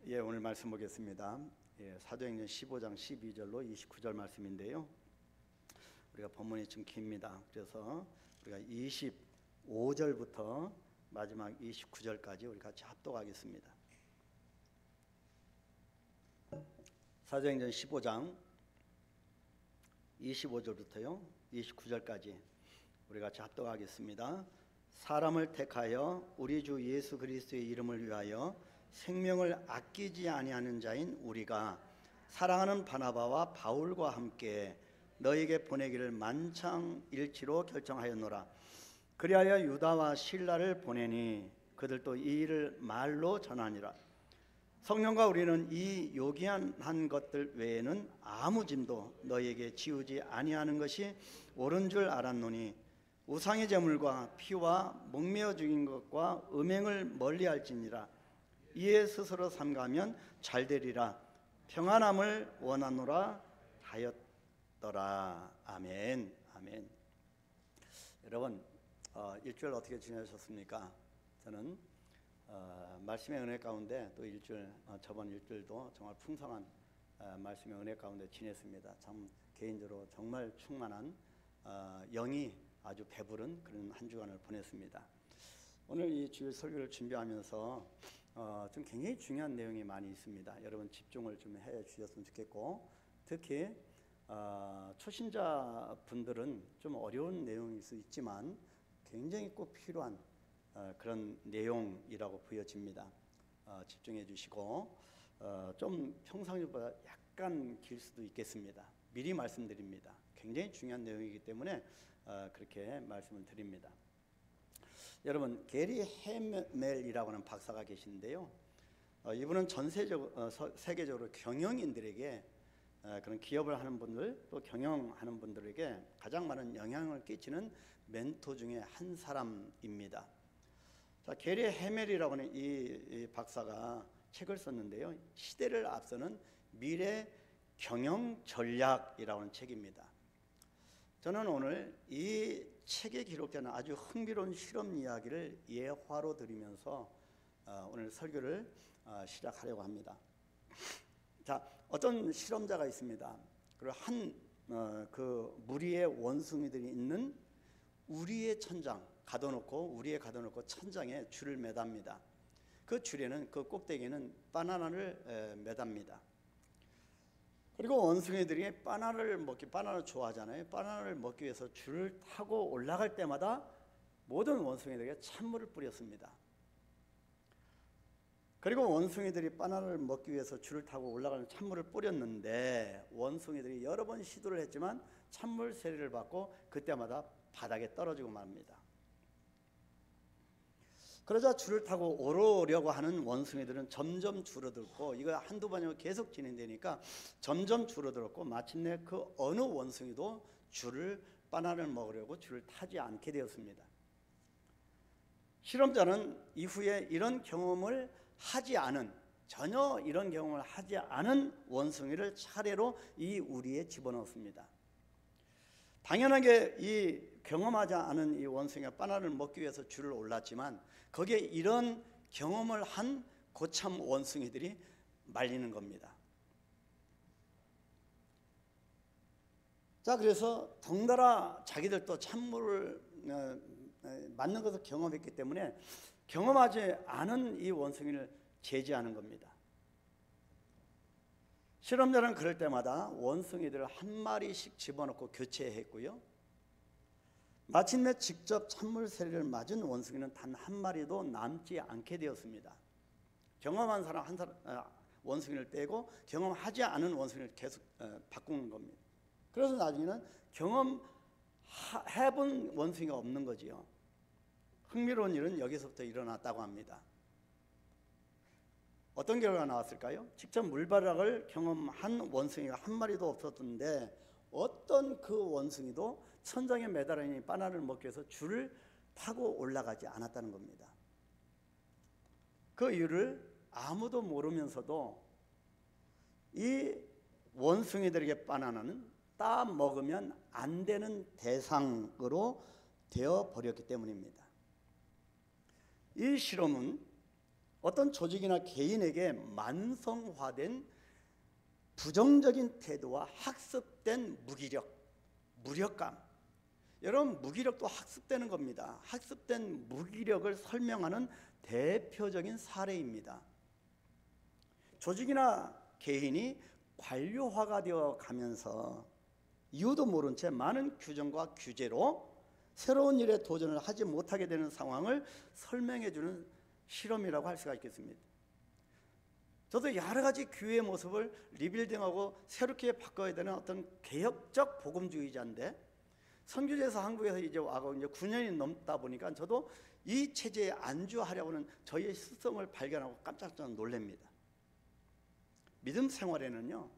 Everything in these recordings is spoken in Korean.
예, 오늘 말씀 보겠습니다. 예, 사도행전 15장 12절로 29절 말씀인데요. 우리가 본문이 좀 깁니다. 그래서 우리가 25절부터 마지막 29절까지 우리 같이 합독하겠습니다. 사도행전 15장 25절부터요 29절까지 우리 같이 합독하겠습니다. 사람을 택하여 우리 주 예수 그리스도의 이름을 위하여 생명을 아끼지 아니하는 자인 우리가 사랑하는 바나바와 바울과 함께 너에게 보내기를 만창일치로 결정하였노라. 그리하여 유다와 실라를 보내니 그들도 이 일을 말로 전하니라. 성령과 우리는 이 요기한 것들 외에는 아무 짐도 너에게 지우지 아니하는 것이 옳은 줄 알았노니 우상의 제물과 피와 목매어 죽인 것과 음행을 멀리할지니라. 이에 스스로 삼가면 잘되리라. 평안함을 원하노라 하였더라. 아멘. 아멘. 여러분, 일주일 어떻게 지내셨습니까? 저는 말씀의 은혜 가운데 또 일주일, 저번 일주일도 정말 풍성한 말씀의 은혜 가운데 지냈습니다. 참 개인적으로 정말 충만한 영이 아주 배부른 그런 한 주간을 보냈습니다. 오늘 이 주일 설교를 준비하면서 좀 굉장히 중요한 내용이 많이 있습니다. 여러분 집중을 좀 해 주셨으면 좋겠고, 특히 초신자 분들은 좀 어려운 내용일 수 있지만 굉장히 꼭 필요한 그런 내용이라고 보여집니다. 집중해 주시고, 좀 평상시보다 약간 길 수도 있겠습니다. 미리 말씀드립니다. 굉장히 중요한 내용이기 때문에 그렇게 말씀을 드립니다. 여러분, 게리 헤멜이라고 하는 박사가 계시는데요. 이분은 세계적으로 경영인들에게, 그런 기업을 하는 분들 또 경영하는 분들에게 가장 많은 영향을 끼치는 멘토 중에 한 사람입니다. 자, 게리 헤멜이라고 하는 이 박사가 책을 썼는데요. 시대를 앞서는 미래 경영 전략이라고 하는 책입니다. 저는 오늘 이 책에 기록되는 아주 흥미로운 실험 이야기를 예화로 드리면서 오늘 설교를 시작하려고 합니다. 자, 어떤 실험자가 있습니다. 그리고 그 무리의 원숭이들이 있는 우리의 천장 가둬놓고 천장에 줄을 매답니다. 그 줄에는, 그 꼭대기에는 바나나를 매답니다. 그리고 원숭이들이 바나나를 좋아하잖아요. 바나나를 먹기 위해서 줄을 타고 올라갈 때마다 모든 원숭이들에게 찬물을 뿌렸습니다. 그리고 원숭이들이 바나나를 먹기 위해서 줄을 타고 올라가는 찬물을 뿌렸는데, 원숭이들이 여러 번 시도를 했지만 찬물 세례를 받고 그때마다 바닥에 떨어지고 맙니다. 그러자 줄을 타고 오르려고 하는 원숭이들은 점점 줄어들고, 이거 한두 번이면 계속 진행되니까 점점 줄어들었고, 마침내 그 어느 원숭이도 바나나를 먹으려고 줄을 타지 않게 되었습니다. 실험자는 이후에 전혀 이런 경험을 하지 않은 원숭이를 차례로 이 우리에 집어넣습니다. 당연하게 이 경험하지 않은 이 원숭이가 바나나를 먹기 위해서 줄을 올랐지만, 거기에 이런 경험을 한 고참 원숭이들이 말리는 겁니다. 자, 그래서 덩달아 자기들도 찬물을 맞는 것을 경험했기 때문에 경험하지 않은 이 원숭이를 제지하는 겁니다. 실험자는 그럴 때마다 원숭이들을 한 마리씩 집어넣고 교체했고요. 마침내 직접 찬물 세례를 맞은 원숭이는 단 한 마리도 남지 않게 되었습니다. 경험한 사람 원숭이를 빼고 경험하지 않은 원숭이를 계속 바꾸는 겁니다. 그래서 나중에는 경험해본 원숭이가 없는 거지요. 흥미로운 일은 여기서부터 일어났다고 합니다. 어떤 결과가 나왔을까요? 직접 물바닥을 경험한 원숭이가 한 마리도 없었던데, 어떤 그 원숭이도 천장에 매달려 있는 바나나를 먹기 위해서 줄을 타고 올라가지 않았다는 겁니다. 그 이유를 아무도 모르면서도 이 원숭이들에게 바나나는 따 먹으면 안 되는 대상으로 되어 버렸기 때문입니다. 이 실험은 어떤 조직이나 개인에게 만성화된 부정적인 태도와 학습된 무력감. 여러분, 무기력도 학습되는 겁니다. 학습된 무기력을 설명하는 대표적인 사례입니다. 조직이나 개인이 관료화가 되어 가면서 이유도 모른 채 많은 규정과 규제로 새로운 일에 도전을 하지 못하게 되는 상황을 설명해 주는 실험이라고 할 수가 있겠습니다. 저도 여러 가지 교회의 모습을 리빌딩하고 새롭게 바꿔야 되는 어떤 개혁적 복음주의자인데, 선교제에서 한국에서 이제 와서 이제 9년이 넘다 보니까 저도 이 체제에 안주하려고 하는 저희의 스승을 발견하고 깜짝 놀랍니다. 믿음 생활에는요,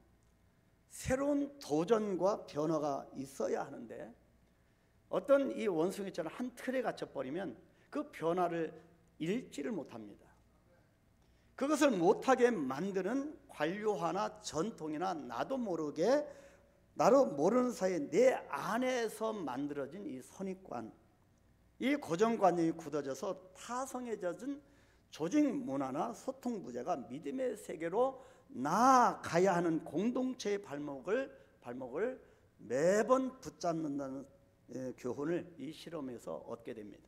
새로운 도전과 변화가 있어야 하는데, 어떤 이 원숭이처럼 한 틀에 갇혀버리면 그 변화를 읽지를 못합니다. 그것을 못하게 만드는 관료화나 전통이나 나도 모르는 사이에 내 안에서 만들어진 이 선입관, 이 고정관념이 굳어져서 타성에 젖은 조직 문화나 소통 부재가 믿음의 세계로 나아가야 하는 공동체의 발목을 매번 붙잡는다는 교훈을 이 실험에서 얻게 됩니다.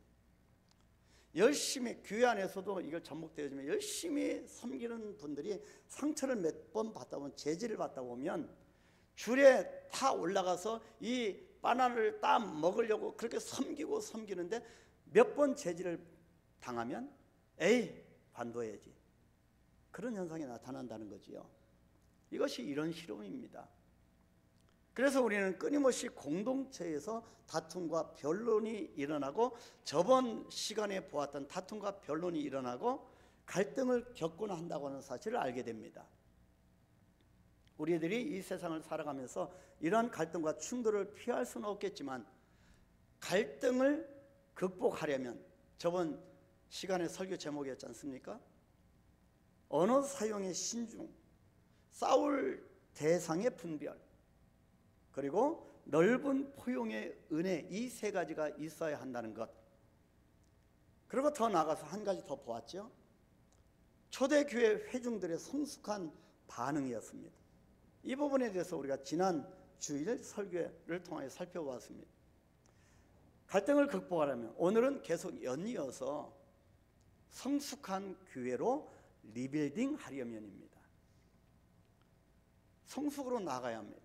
열심히 교회 안에서도 이걸 접목되어지면 열심히 섬기는 분들이 상처를 몇 번 받다 보면, 재질을 받다 보면 줄에 타 올라가서 이 바나나를 따 먹으려고 그렇게 섬기는데 몇 번 재질을 당하면 에이, 관둬야지, 그런 현상이 나타난다는 거지요. 이것이 이런 실험입니다. 그래서 우리는 끊임없이 공동체에서 다툼과 변론이 일어나고, 저번 시간에 보았던 다툼과 변론이 일어나고 갈등을 겪곤 한다고 하는 사실을 알게 됩니다. 우리들이 이 세상을 살아가면서 이러한 갈등과 충돌을 피할 수는 없겠지만, 갈등을 극복하려면, 저번 시간에 설교 제목이었지 않습니까? 언어 사용의 신중, 싸울 대상의 분별, 그리고 넓은 포용의 은혜, 이 세 가지가 있어야 한다는 것. 그리고 더 나아가서 한 가지 더 보았죠. 초대교회 회중들의 성숙한 반응이었습니다. 이 부분에 대해서 우리가 지난 주일 설교를 통해 살펴보았습니다. 갈등을 극복하려면 오늘은 계속 연이어서 성숙한 교회로 리빌딩 하려면입니다. 성숙으로 나가야 합니다.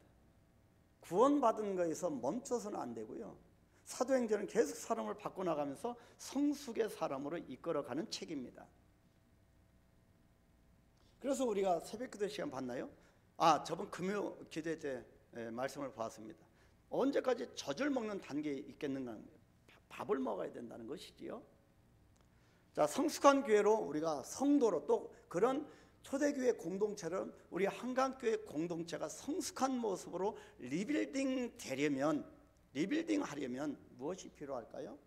구원받은 거에서 멈춰서는 안 되고요, 사도행전은 계속 사람을 바꿔나가면서 성숙의 사람으로 이끌어가는 책입니다. 그래서 우리가 새벽기도 시간 봤나요? 저번 금요 기도 때 말씀을 보았습니다. 언제까지 젖을 먹는 단계에 있겠는가, 밥을 먹어야 된다는 것이지요. 자, 성숙한 교회로 우리가 성도로, 또 그런 초대교회 공동체를 우리 한강교회 공동체가 성숙한 모습으로 리빌딩 하려면 무엇이 필요할까요?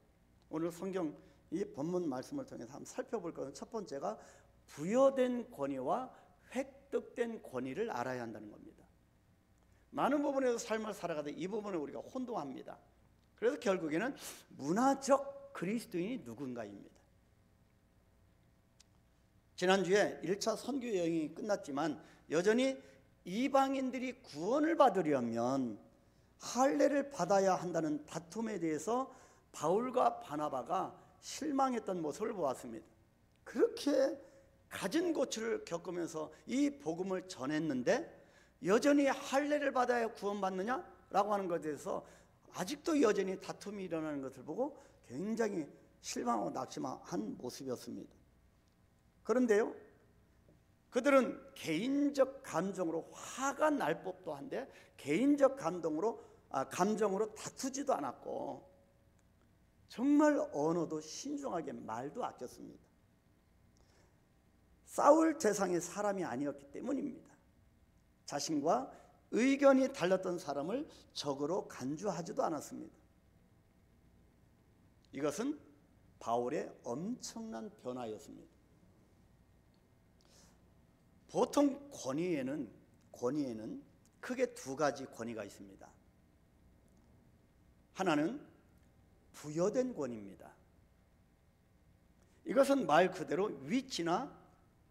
오늘 성경 이 본문 말씀을 통해서 한번 살펴볼 것은, 첫 번째가 부여된 권위와 획득된 권위를 알아야 한다는 겁니다. 많은 부분에서 삶을 살아가다 이 부분을 우리가 혼동합니다. 그래서 결국에는 문화적 그리스도인이 누군가입니다. 지난주에 1차 선교 여행이 끝났지만 여전히 이방인들이 구원을 받으려면 할례를 받아야 한다는 다툼에 대해서 바울과 바나바가 실망했던 모습을 보았습니다. 그렇게 갖은 고초를 겪으면서 이 복음을 전했는데 여전히 할례를 받아야 구원받느냐라고 하는 것에 대해서 아직도 여전히 다툼이 일어나는 것을 보고 굉장히 실망하고 낙심한 모습이었습니다. 그런데요, 그들은 개인적 감정으로 화가 날 법도 한데 개인적 감정으로 다투지도 않았고, 정말 언어도 신중하게 말도 아꼈습니다. 싸울 대상의 사람이 아니었기 때문입니다. 자신과 의견이 달랐던 사람을 적으로 간주하지도 않았습니다. 이것은 바울의 엄청난 변화였습니다. 보통 권위에는 크게 두 가지 권위가 있습니다. 하나는 부여된 권위입니다. 이것은 말 그대로 위치나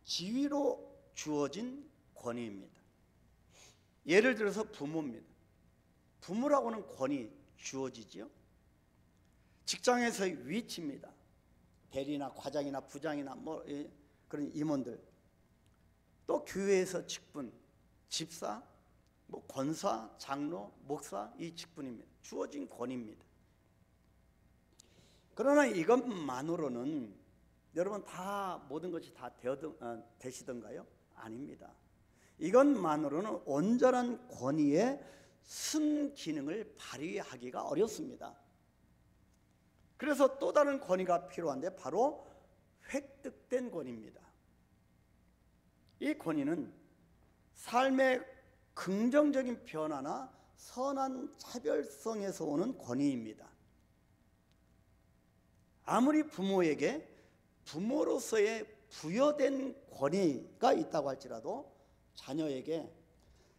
지위로 주어진 권위입니다. 예를 들어서 부모입니다. 부모라고는 권위 주어지지요. 직장에서의 위치입니다. 대리나 과장이나 부장이나 그런 임원들, 또 교회에서 직분, 집사, 권사, 장로, 목사, 이 직분입니다. 주어진 권위입니다. 그러나 이것만으로는 여러분 다 모든 것이 다 되시던가요? 아닙니다. 이것만으로는 온전한 권위의 순기능을 발휘하기가 어렵습니다. 그래서 또 다른 권위가 필요한데 바로 획득된 권위입니다. 이 권위는 삶의 긍정적인 변화나 선한 차별성에서 오는 권위입니다. 아무리 부모에게 부모로서의 부여된 권위가 있다고 할지라도 자녀에게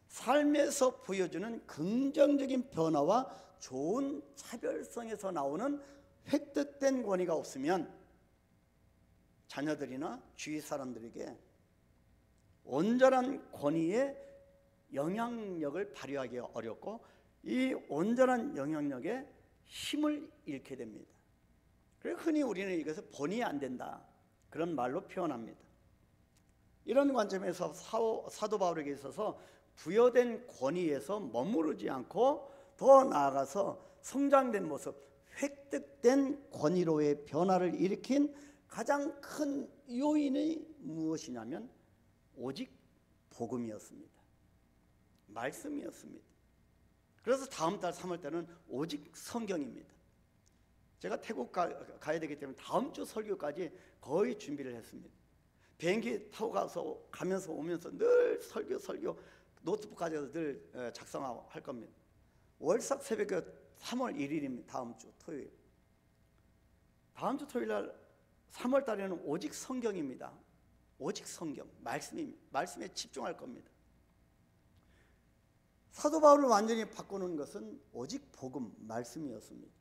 삶에서 보여주는 긍정적인 변화와 좋은 차별성에서 나오는 획득된 권위가 없으면 자녀들이나 주위 사람들에게 온전한 권위의 영향력을 발휘하기 어렵고 이 온전한 영향력에 힘을 잃게 됩니다. 그래서 흔히 우리는 이것을 본의 안 된다 그런 말로 표현합니다. 이런 관점에서 사도 바울에게 있어서 부여된 권위에서 머무르지 않고 더 나아가서 성장된 모습, 획득된 권위로의 변화를 일으킨 가장 큰 요인이 무엇이냐면 오직 복음이었습니다. 말씀이었습니다. 그래서 다음 달 3월 때는 오직 성경입니다. 제가 태국 가야 되기 때문에 다음 주 설교까지 거의 준비를 했습니다. 비행기 타고 가면서 오면서 늘 설교 노트북 가져서 늘 작성할 겁니다. 월삭 새벽에 3월 1일입니다. 다음 주 토요일. 다음 주 토요일 날 3월 달에는 오직 성경입니다. 오직 성경, 말씀에 집중할 겁니다. 사도 바울을 완전히 바꾸는 것은 오직 복음, 말씀이었습니다.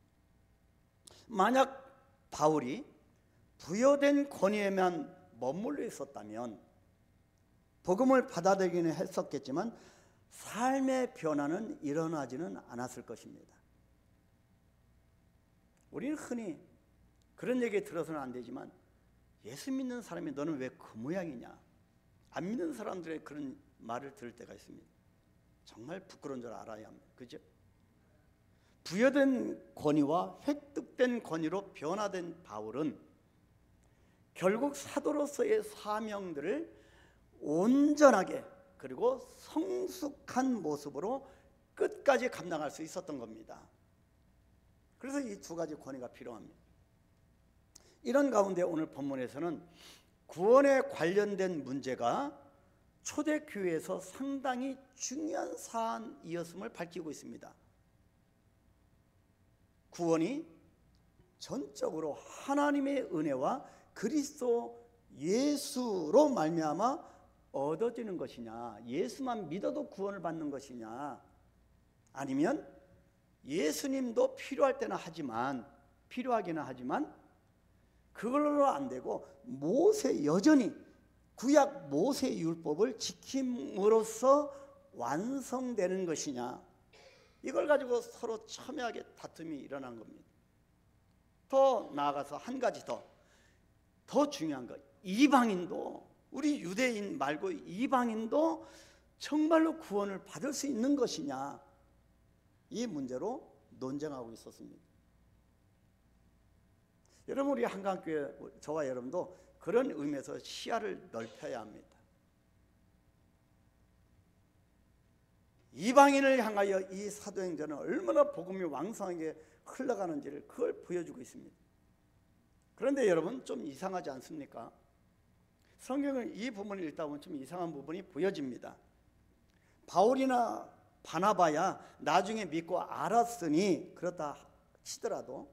만약 바울이 부여된 권위에만 머물러 있었다면 복음을 받아들이기는 했었겠지만 삶의 변화는 일어나지는 않았을 것입니다. 우리는 흔히 그런 얘기 들어서는 안 되지만 예수 믿는 사람이 너는 왜 그 모양이냐, 안 믿는 사람들의 그런 말을 들을 때가 있습니다. 정말 부끄러운 줄 알아야 합니다. 그죠? 부여된 권위와 획득된 권위로 변화된 바울은 결국 사도로서의 사명들을 온전하게 그리고 성숙한 모습으로 끝까지 감당할 수 있었던 겁니다. 그래서 이 두 가지 권위가 필요합니다. 이런 가운데 오늘 본문에서는 구원에 관련된 문제가 초대교회에서 상당히 중요한 사안이었음을 밝히고 있습니다. 구원이 전적으로 하나님의 은혜와 그리스도 예수로 말미암아 얻어지는 것이냐, 예수만 믿어도 구원을 받는 것이냐, 아니면 예수님도 필요할 때는 필요하기는 하지만 그걸로 안 되고 여전히 구약 모세 율법을 지킴으로써 완성되는 것이냐, 이걸 가지고 서로 첨예하게 다툼이 일어난 겁니다. 더 나아가서 한 가지 더 중요한 것, 이방인도, 우리 유대인 말고 이방인도 정말로 구원을 받을 수 있는 것이냐, 이 문제로 논쟁하고 있었습니다. 여러분, 우리 한강교회, 저와 여러분도 그런 의미에서 시야를 넓혀야 합니다. 이방인을 향하여 이 사도행전은 얼마나 복음이 왕성하게 흘러가는지를 그걸 보여주고 있습니다. 그런데 여러분, 좀 이상하지 않습니까? 성경을 이 부분을 읽다 보면 좀 이상한 부분이 보여집니다. 바울이나 바나바야 나중에 믿고 알았으니 그렇다 치더라도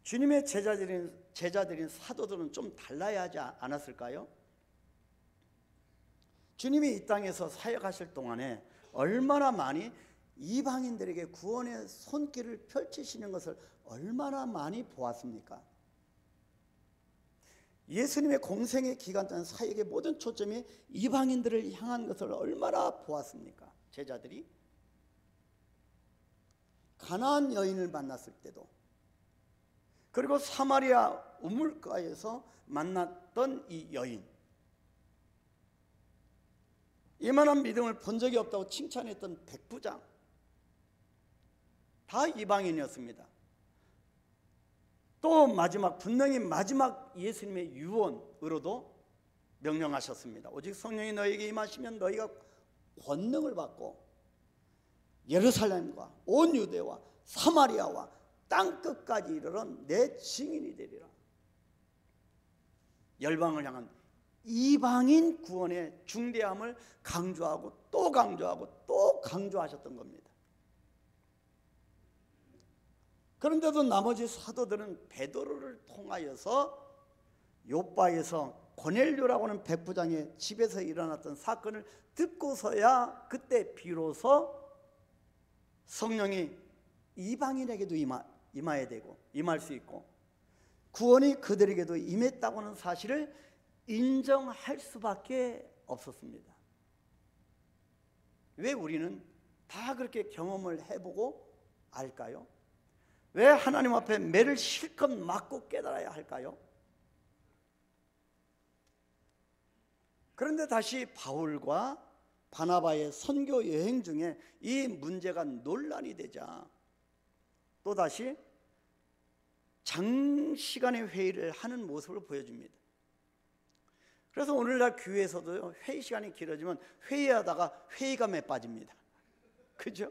주님의 제자들인 사도들은 좀 달라야 하지 않았을까요? 주님이 이 땅에서 사역하실 동안에 얼마나 많이 이방인들에게 구원의 손길을 펼치시는 것을 얼마나 많이 보았습니까? 예수님의 공생의 기간 동안 사역의 모든 초점이 이방인들을 향한 것을 얼마나 보았습니까? 제자들이 가나안 여인을 만났을 때도, 그리고 사마리아 우물가에서 만났던 이 여인, 이만한 믿음을 본 적이 없다고 칭찬했던 백부장, 다 이방인이었습니다. 또 마지막, 분명히 마지막 예수님의 유언으로도 명령하셨습니다. 오직 성령이 너희에게 임하시면 너희가 권능을 받고 예루살렘과 온 유대와 사마리아와 땅끝까지 이르러 내 증인이 되리라. 열방을 향한 이방인 구원의 중대함을 강조하고 또 강조하고 또 강조하셨던 겁니다. 그런데도 나머지 사도들은 베드로를 통하여서 요빠에서 고넬료라고 하는 백부장의 집에서 일어났던 사건을 듣고서야 그때 비로소 성령이 이방인에게도 임해야 되고 임할 수 있고 구원이 그들에게도 임했다고 하는 사실을 인정할 수밖에 없었습니다. 왜 우리는 다 그렇게 경험을 해보고 알까요? 왜 하나님 앞에 매를 실컷 맞고 깨달아야 할까요? 그런데 다시 바울과 바나바의 선교 여행 중에 이 문제가 논란이 되자 또다시 장시간의 회의를 하는 모습을 보여줍니다. 그래서 오늘날 교회에서도 회의 시간이 길어지면 회의하다가 회의감에 빠집니다. 그죠?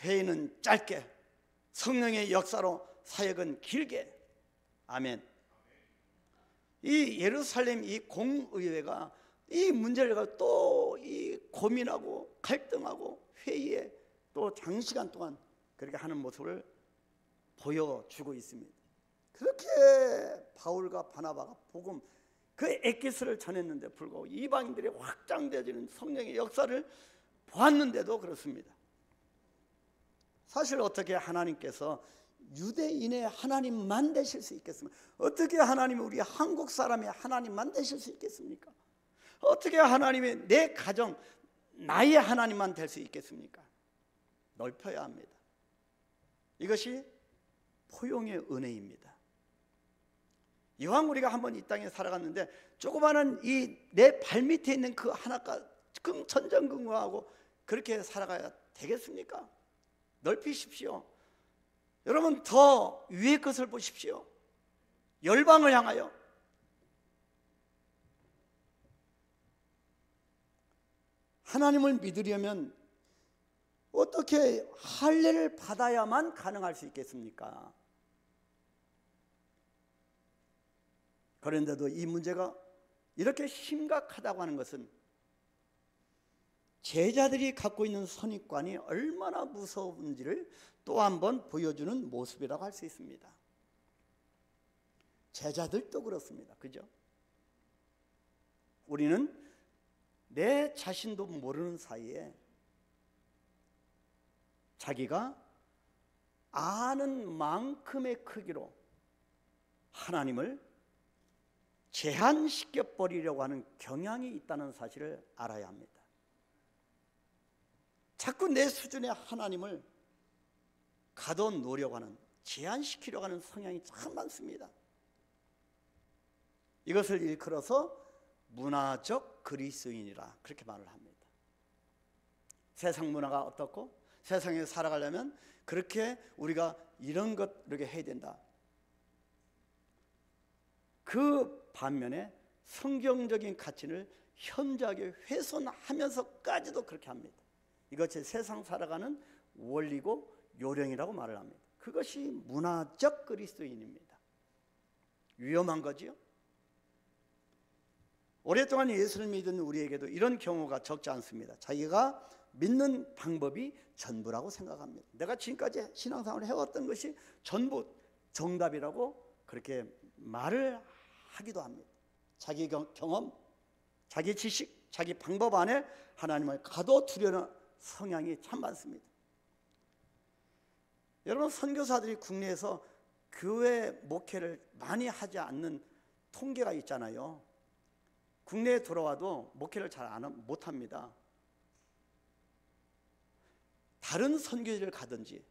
회의는 짧게, 성령의 역사로 사역은 길게. 아멘. 이 예루살렘 이 공의회가 이 문제를 가지고 또 이 고민하고 갈등하고 회의에 또 장시간 동안 그렇게 하는 모습을 보여주고 있습니다. 그렇게 바울과 바나바가 복음 그 엑기스를 전했는데 불구하고 이방인들이 확장되어지는 성령의 역사를 보았는데도 그렇습니다. 사실 어떻게 하나님께서 유대인의 하나님만 되실 수 있겠습니까? 어떻게 하나님이 우리 한국 사람의 하나님만 되실 수 있겠습니까? 어떻게 하나님이 내 가정, 나의 하나님만 될 수 있겠습니까? 넓혀야 합니다. 이것이 포용의 은혜입니다. 이왕 우리가 한번 이 땅에 살아갔는데 조그마한 이 내 발밑에 있는 그 하나가 전전긍긍하고 그렇게 살아가야 되겠습니까? 넓히십시오. 여러분 더 위의 것을 보십시오. 열방을 향하여. 하나님을 믿으려면 어떻게 할례를 받아야만 가능할 수 있겠습니까? 그런데도 이 문제가 이렇게 심각하다고 하는 것은 제자들이 갖고 있는 선입관이 얼마나 무서운지를 또 한 번 보여주는 모습이라고 할 수 있습니다. 제자들도 그렇습니다. 그죠? 우리는 내 자신도 모르는 사이에 자기가 아는 만큼의 크기로 하나님을 제한시켜버리려고 하는 경향이 있다는 사실을 알아야 합니다. 자꾸 내 수준의 하나님을 가둬놓으려고 하는, 제한시키려고 하는 성향이 참 많습니다. 이것을 일컬어서 문화적 그리스도인이라 그렇게 말을 합니다. 세상 문화가 어떻고 세상에 살아가려면 그렇게 우리가 이런 것 이렇게 해야 된다. 그 반면에 성경적인 가치를 현저하게 훼손하면서까지도 그렇게 합니다. 이것이 세상 살아가는 원리고 요령이라고 말을 합니다. 그것이 문화적 그리스도인입니다. 위험한 거지요. 오랫동안 예수를 믿은 우리에게도 이런 경우가 적지 않습니다. 자기가 믿는 방법이 전부라고 생각합니다. 내가 지금까지 신앙생활을 해왔던 것이 전부 정답이라고 그렇게 말을 하기도 합니다. 자기 경험, 자기 지식, 자기 방법 안에 하나님을 가둬두려는 성향이 참 많습니다. 여러분, 선교사들이 국내에서 교회 목회를 많이 하지 않는 통계가 있잖아요. 국내에 들어와도 목회를 잘 못합니다. 다른 선교지를 가든지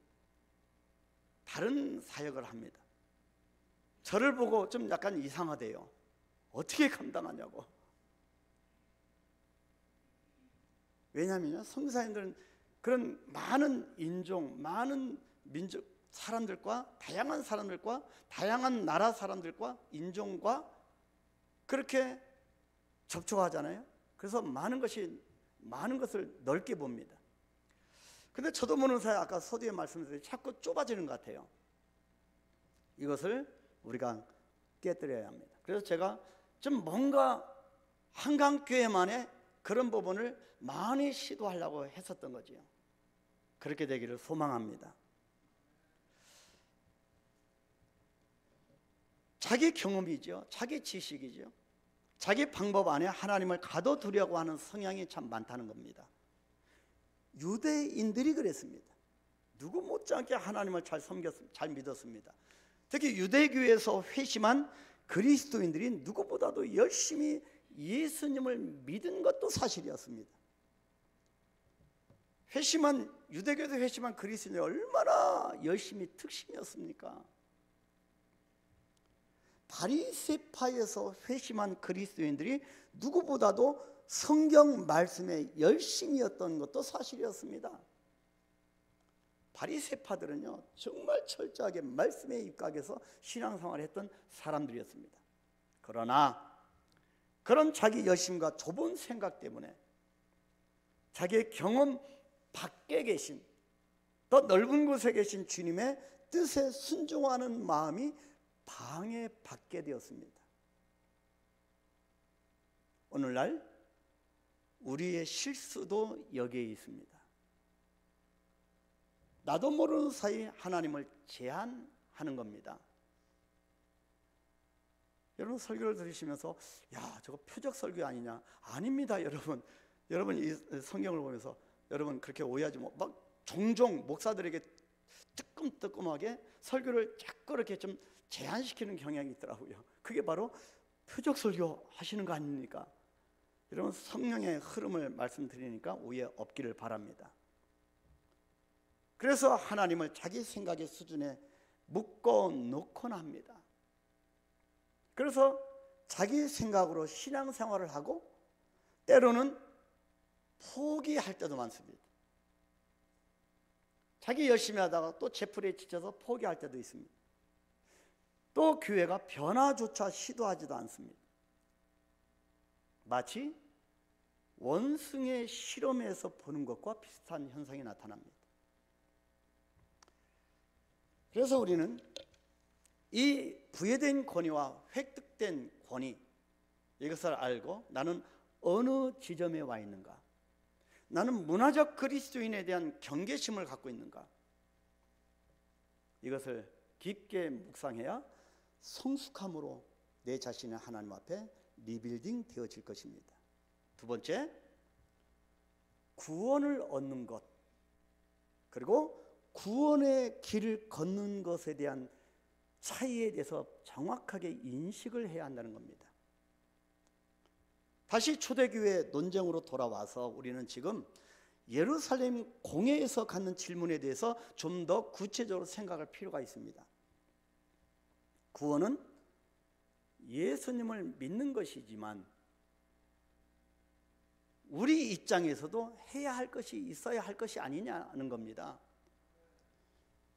다른 사역을 합니다. 저를 보고 좀 약간 이상하대요. 어떻게 감당하냐고. 왜냐하면 선교사님들은 그런 많은 인종, 많은 민족 사람들과, 다양한 사람들과, 다양한 나라 사람들과 인종과 그렇게 접촉하잖아요. 그래서 많은 것을 넓게 봅니다. 근데 저도 모르는 사이 아까 서두에 말씀드린 자꾸 좁아지는 것 같아요. 이것을 우리가 깨뜨려야 합니다. 그래서 제가 좀 뭔가 한강교회만의 그런 부분을 많이 시도하려고 했었던 거지요. 그렇게 되기를 소망합니다. 자기 경험이죠. 자기 지식이죠. 자기 방법 안에 하나님을 가둬두려고 하는 성향이 참 많다는 겁니다. 유대인들이 그랬습니다. 누구 못지않게 하나님을 잘 믿었습니다. 특히 유대교에서 회심한 그리스도인들이 누구보다도 열심히 예수님을 믿은 것도 사실이었습니다. 유대교에서 회심한 그리스도인이 얼마나 열심히 특심이었습니까? 바리새파에서 회심한 그리스도인들이 누구보다도 성경 말씀에 열심이었던 것도 사실이었습니다. 바리새파들은요 정말 철저하게 말씀에 입각해서 신앙생활을 했던 사람들이었습니다. 그러나 그런 자기 열심과 좁은 생각 때문에 자기의 경험 밖에 계신, 더 넓은 곳에 계신 주님의 뜻에 순종하는 마음이 방해받게 되었습니다. 오늘날 우리의 실수도 여기에 있습니다. 나도 모르는 사이 하나님을 제한하는 겁니다. 여러분 설교를 들으시면서 야 저거 표적 설교 아니냐? 아닙니다. 여러분 이 성경을 보면서 여러분 그렇게 오해하지 마. 막 종종 목사들에게 뜨끔뜨끔하게 설교를 자꾸 이렇게 좀 제한시키는 경향이 있더라고요. 그게 바로 표적 설교 하시는 거 아닙니까? 여러분 성령의 흐름을 말씀드리니까 오해 없기를 바랍니다. 그래서 하나님을 자기 생각의 수준에 묶어 놓곤 합니다. 그래서 자기 생각으로 신앙생활을 하고 때로는 포기할 때도 많습니다. 자기 열심히 하다가 또 제풀에 지쳐서 포기할 때도 있습니다. 또 교회가 변화조차 시도하지도 않습니다. 마치 원숭이의 실험에서 보는 것과 비슷한 현상이 나타납니다. 그래서 우리는 이 부여된 권위와 획득된 권위, 이것을 알고 나는 어느 지점에 와 있는가, 나는 문화적 그리스도인에 대한 경계심을 갖고 있는가, 이것을 깊게 묵상해야 성숙함으로 내 자신의 하나님 앞에 리빌딩 되어질 것입니다. 두 번째, 구원을 얻는 것, 그리고 구원의 길을 걷는 것에 대한 차이에 대해서 정확하게 인식을 해야 한다는 겁니다. 다시 초대교회 논쟁으로 돌아와서 우리는 지금 예루살렘 공회에서 갖는 질문에 대해서 좀 더 구체적으로 생각할 필요가 있습니다. 구원은 예수님을 믿는 것이지만 우리 입장에서도 해야 할 것이 있어야 할 것이 아니냐는 겁니다.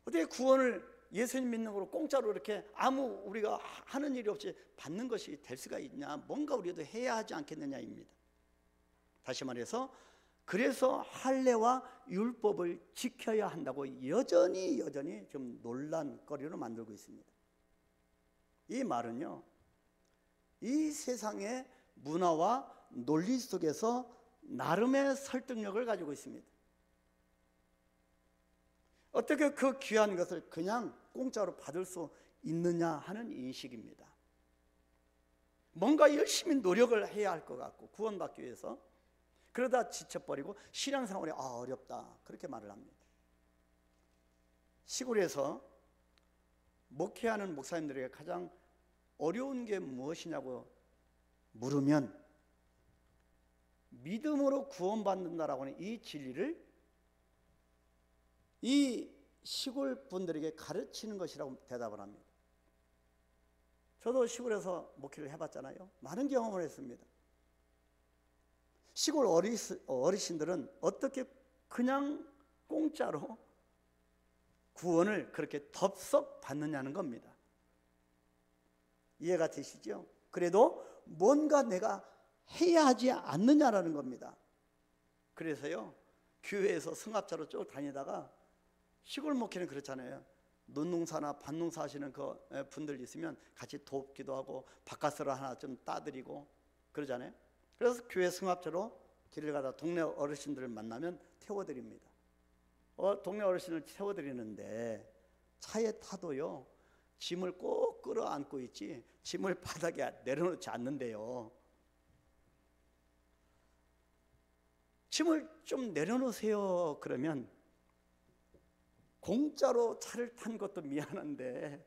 어떻게 구원을 예수님 믿는 거로 공짜로 이렇게 아무 우리가 하는 일이 없이 받는 것이 될 수가 있냐? 뭔가 우리도 해야 하지 않겠느냐입니다. 다시 말해서 그래서 할례와 율법을 지켜야 한다고 여전히 좀 논란거리로 만들고 있습니다. 이 말은요, 이 세상의 문화와 논리 속에서 나름의 설득력을 가지고 있습니다. 어떻게 그 귀한 것을 그냥 공짜로 받을 수 있느냐 하는 인식입니다. 뭔가 열심히 노력을 해야 할 것 같고 구원받기 위해서, 그러다 지쳐버리고 신앙생활이 어렵다 그렇게 말을 합니다. 시골에서 목회하는 목사님들에게 가장 어려운 게 무엇이냐고 물으면 믿음으로 구원받는다라고 하는 이 진리를 이 시골 분들에게 가르치는 것이라고 대답을 합니다. 저도 시골에서 목회를 해봤잖아요. 많은 경험을 했습니다. 시골 어르신들은 어떻게 그냥 공짜로 구원을 그렇게 덥석 받느냐는 겁니다. 이해가 되시죠? 그래도 뭔가 내가 해야 하지 않느냐라는 겁니다. 그래서요, 교회에서 승합차로 쭉 다니다가 시골 목회는 그렇잖아요. 논농사나 밭농사 하시는 그 분들 있으면 같이 돕기도 하고 바깥으로 하나 좀 따드리고 그러잖아요. 그래서 교회 승합차로 길을 가다 동네 어르신들을 만나면 태워드립니다. 동네 어르신을 태워드리는데 차에 타도요, 짐을 꼭 끌어안고 있지 짐을 바닥에 내려놓지 않는데요. 짐을 좀 내려놓으세요 그러면 공짜로 차를 탄 것도 미안한데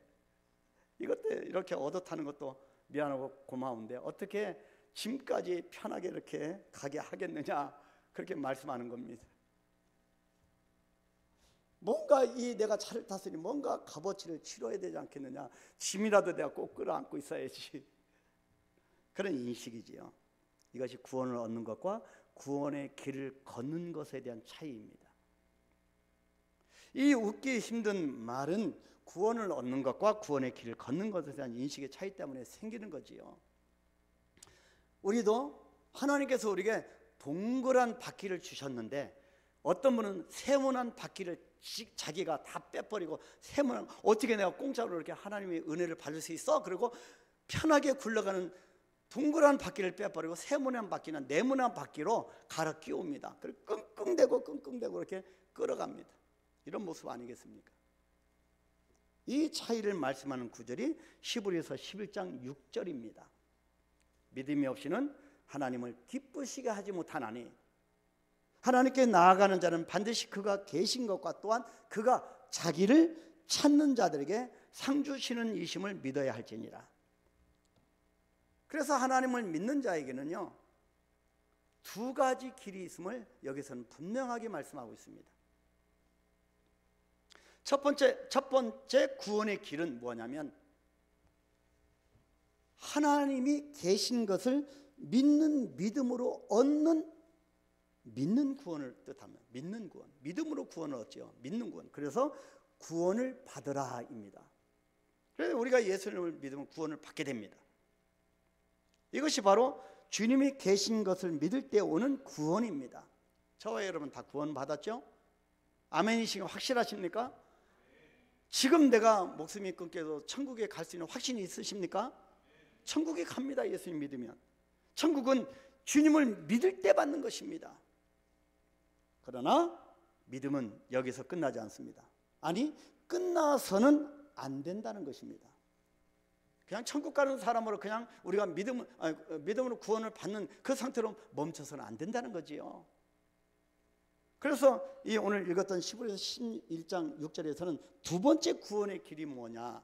이것도 이렇게 얻어 타는 것도 미안하고 고마운데 어떻게 짐까지 편하게 이렇게 가게 하겠느냐, 그렇게 말씀하는 겁니다. 뭔가 내가 차를 탔으니 뭔가 값어치를 치러야 되지 않겠느냐, 짐이라도 내가 꼭 끌어안고 있어야지, 그런 인식이지요. 이것이 구원을 얻는 것과 구원의 길을 걷는 것에 대한 차이입니다. 이 웃기 힘든 말은 구원을 얻는 것과 구원의 길을 걷는 것에 대한 인식의 차이 때문에 생기는 거지요. 우리도 하나님께서 우리에게 동그란 바퀴를 주셨는데 어떤 분은 세모난 바퀴를 자기가 다 빼버리고, 세모난, 어떻게 내가 공짜로 이렇게 하나님의 은혜를 받을 수 있어? 그리고 편하게 굴러가는 동그란 바퀴를 빼버리고 세모난 바퀴나 네모난 바퀴로 갈아 끼웁니다. 그리고 끙끙대고 이렇게 끌어갑니다. 이런 모습 아니겠습니까? 이 차이를 말씀하는 구절이 히브리서 11장 6절입니다. 믿음이 없이는 하나님을 기쁘시게 하지 못하나니 하나님께 나아가는 자는 반드시 그가 계신 것과 또한 그가 자기를 찾는 자들에게 상 주시는 이심을 믿어야 할지니라. 그래서 하나님을 믿는 자에게는요, 두 가지 길이 있음을 여기서는 분명하게 말씀하고 있습니다. 첫 번째 구원의 길은 뭐냐면 하나님이 계신 것을 믿는 믿음으로 얻는, 믿는 구원을 뜻합니다. 믿는 구원, 믿음으로 구원을 얻죠. 믿는 구원. 그래서 구원을 받으라입니다. 그래서 우리가 예수님을 믿으면 구원을 받게 됩니다. 이것이 바로 주님이 계신 것을 믿을 때 오는 구원입니다. 저와 여러분 다 구원 받았죠? 아멘이시고 확실하십니까? 지금 내가 목숨이 끊겨도 천국에 갈 수 있는 확신이 있으십니까? 천국에 갑니다. 예수님 믿으면. 천국은 주님을 믿을 때 받는 것입니다. 그러나 믿음은 여기서 끝나지 않습니다. 아니, 끝나서는 안 된다는 것입니다. 그냥 천국 가는 사람으로 그냥 우리가 믿음으로 구원을 받는 그 상태로 멈춰서는 안 된다는 거지요. 그래서 이 오늘 읽었던 히브리서 11장 6절에서는 두 번째 구원의 길이 뭐냐?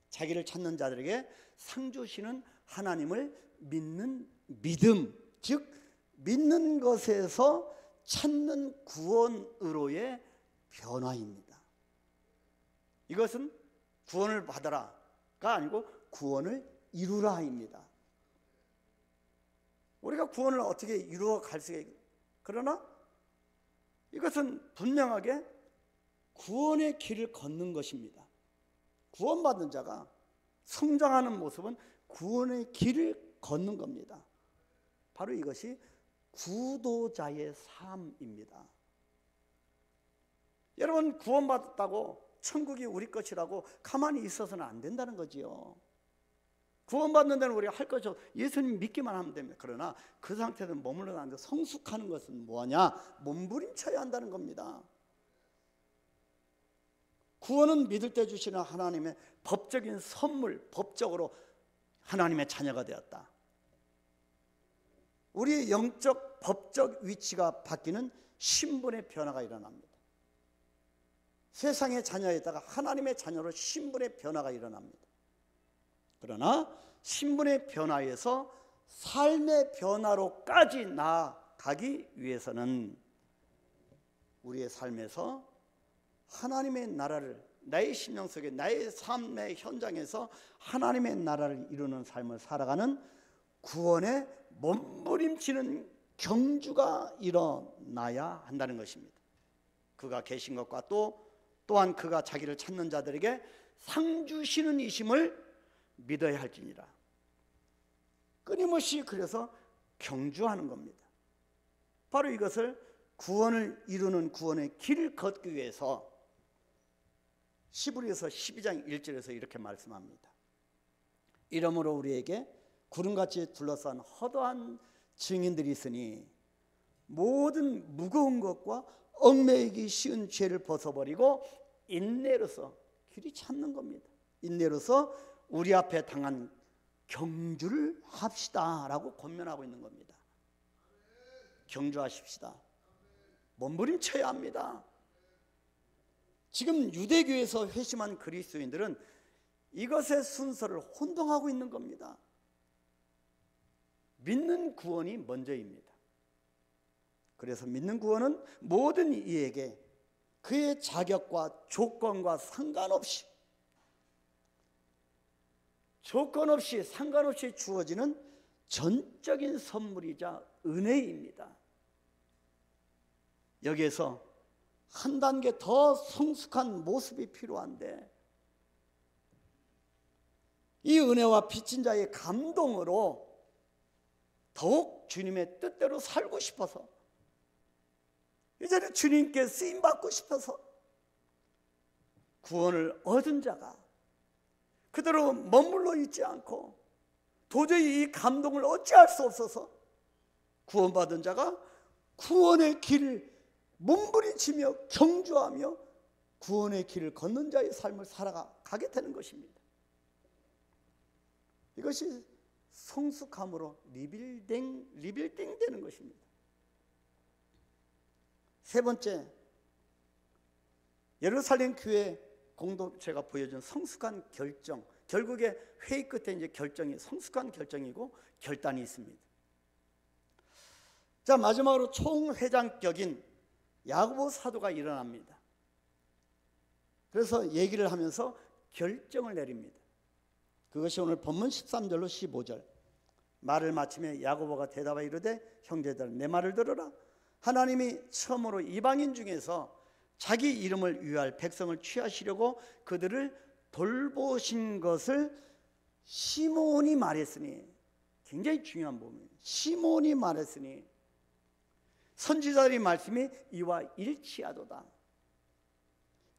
자기를 찾는 자들에게 상 주시는 하나님을 믿는 믿음, 즉 믿는 것에서 찾는 구원으로의 변화입니다. 이것은 구원을 받아라가 아니고 구원을 이루라입니다. 우리가 구원을 어떻게 이루어 갈 수가 있고, 그러나 이것은 분명하게 구원의 길을 걷는 것입니다. 구원받은 자가 성장하는 모습은 구원의 길을 걷는 겁니다. 바로 이것이 구도자의 삶입니다. 여러분, 구원받았다고 천국이 우리 것이라고 가만히 있어서는 안 된다는 거지요. 구원받는 데는 우리가 할 것이 없어. 예수님 믿기만 하면 됩니다. 그러나 그 상태에서 머물러 앉아 성숙하는 것은 뭐냐? 몸부림쳐야 한다는 겁니다. 구원은 믿을 때 주시는 하나님의 법적인 선물, 법적으로 하나님의 자녀가 되었다. 우리의 영적, 법적 위치가 바뀌는 신분의 변화가 일어납니다. 세상의 자녀에다가 하나님의 자녀로 신분의 변화가 일어납니다. 그러나 신분의 변화에서 삶의 변화로까지 나아가기 위해서는 우리의 삶에서 하나님의 나라를, 나의 심령 속에, 나의 삶의 현장에서 하나님의 나라를 이루는 삶을 살아가는 구원의 몸부림치는 경주가 일어나야 한다는 것입니다. 그가 계신 것과 또한 그가 자기를 찾는 자들에게 상 주시는 이심을 믿어야 할지니라. 끊임없이 그래서 경주하는 겁니다. 바로 이것을 구원을 이루는 구원의 길을 걷기 위해서 히브리서 12장 1절에서 이렇게 말씀합니다. 이러므로 우리에게 구름같이 둘러싼 허다한 증인들이 있으니 모든 무거운 것과 얽매이기 쉬운 죄를 벗어버리고 인내로서, 길이 찾는 겁니다. 인내로서 우리 앞에 당한 경주를 합시다 라고 권면하고 있는 겁니다. 경주하십시다. 몸부림쳐야 합니다. 지금 유대교에서 회심한 그리스도인들은 이것의 순서를 혼동하고 있는 겁니다. 믿는 구원이 먼저입니다. 그래서 믿는 구원은 모든 이에게 그의 자격과 조건과 상관없이 주어지는 전적인 선물이자 은혜입니다. 여기에서 한 단계 더 성숙한 모습이 필요한데, 이 은혜와 빚진 자의 감동으로 더욱 주님의 뜻대로 살고 싶어서, 이제는 주님께 쓰임받고 싶어서 구원을 얻은 자가 그대로 머물러 있지 않고 도저히 이 감동을 어찌할 수 없어서 구원받은 자가 구원의 길을 몸부림치며 경주하며 구원의 길을 걷는 자의 삶을 살아가게 되는 것입니다. 이것이 성숙함으로 리빌딩 되는 것입니다. 세 번째, 예루살렘 교회 공동체가 보여준 성숙한 결정, 결국에 회의 끝에 이제 결정이 성숙한 결정이고 결단이 있습니다. 자, 마지막으로 총회장격인 야고보 사도가 일어납니다. 그래서 얘기를 하면서 결정을 내립니다. 그것이 오늘 본문 13절로 15절. 말을 마치며 야고보가 대답하여 이르되 형제들 내 말을 들으라. 하나님이 처음으로 이방인 중에서 자기 이름을 위할 백성을 취하시려고 그들을 돌보신 것을 시몬이 말했으니, 굉장히 중요한 부분이에요. 시몬이 말했으니 선지자들의 말씀이 이와 일치하도다.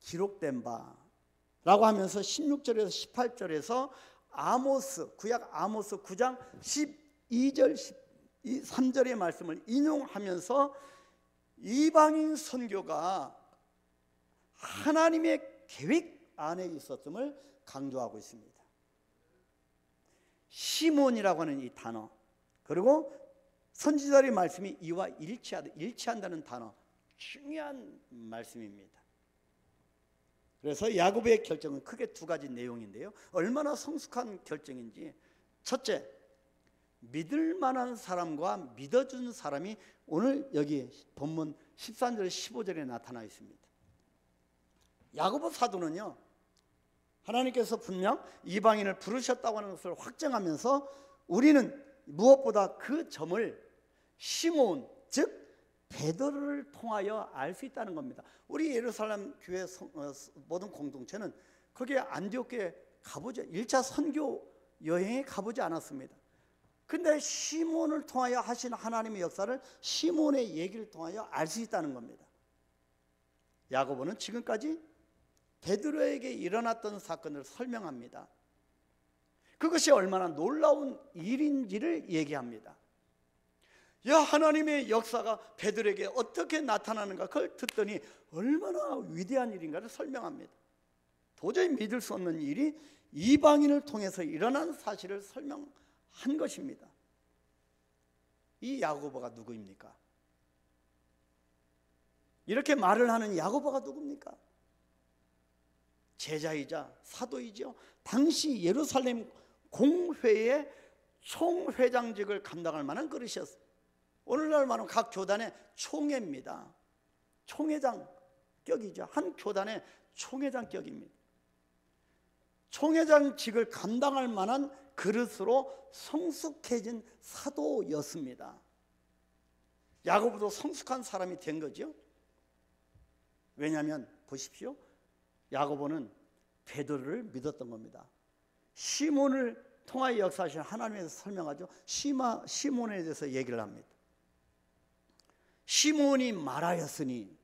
기록된 바라고 하면서 16절에서 18절에서 아모스, 구약 아모스 9장 12절 3절의 말씀을 인용하면서 이방인 선교가 하나님의 계획 안에 있었음을 강조하고 있습니다. 시몬이라고 하는 이 단어, 그리고 선지자의 말씀이 이와 일치한다는 단어, 중요한 말씀입니다. 그래서 야고보의 결정은 크게 두 가지 내용인데요, 얼마나 성숙한 결정인지. 첫째, 믿을 만한 사람과 믿어준 사람이 오늘 여기 본문 13절 15절에 나타나 있습니다. 야고보 사도는요, 하나님께서 분명 이방인을 부르셨다고 하는 것을 확정하면서 우리는 무엇보다 그 점을 시몬, 즉 베드로를 통하여 알 수 있다는 겁니다. 우리 예루살렘 교회 모든 공동체는 거기에 안디옥에 가보지, 1차 선교 여행에 가보지 않았습니다. 근데 시몬을 통하여 하신 하나님의 역사를 시몬의 얘기를 통하여 알 수 있다는 겁니다. 야고보는 지금까지 베드로에게 일어났던 사건을 설명합니다. 그것이 얼마나 놀라운 일인지를 얘기합니다. 야, 하나님의 역사가 베드로에게 어떻게 나타나는가, 그걸 듣더니 얼마나 위대한 일인가를 설명합니다. 도저히 믿을 수 없는 일이 이방인을 통해서 일어난 사실을 설명한 것입니다. 이 야고보가 누구입니까? 이렇게 말을 하는 야고보가 누굽니까? 제자이자 사도이죠. 당시 예루살렘 공회의 총회장직을 감당할 만한 그릇이었어요. 오늘날 말하면 각 교단의 총회입니다. 총회장격이죠. 한 교단의 총회장격입니다. 총회장직을 감당할 만한 그릇으로 성숙해진 사도였습니다. 야고보도 성숙한 사람이 된 거죠. 왜냐하면 보십시오. 야고보는 베드로를 믿었던 겁니다. 시몬을 통하여 역사하신 하나님에서 설명하죠. 시몬에 대해서 얘기를 합니다. 시몬이 말하였으니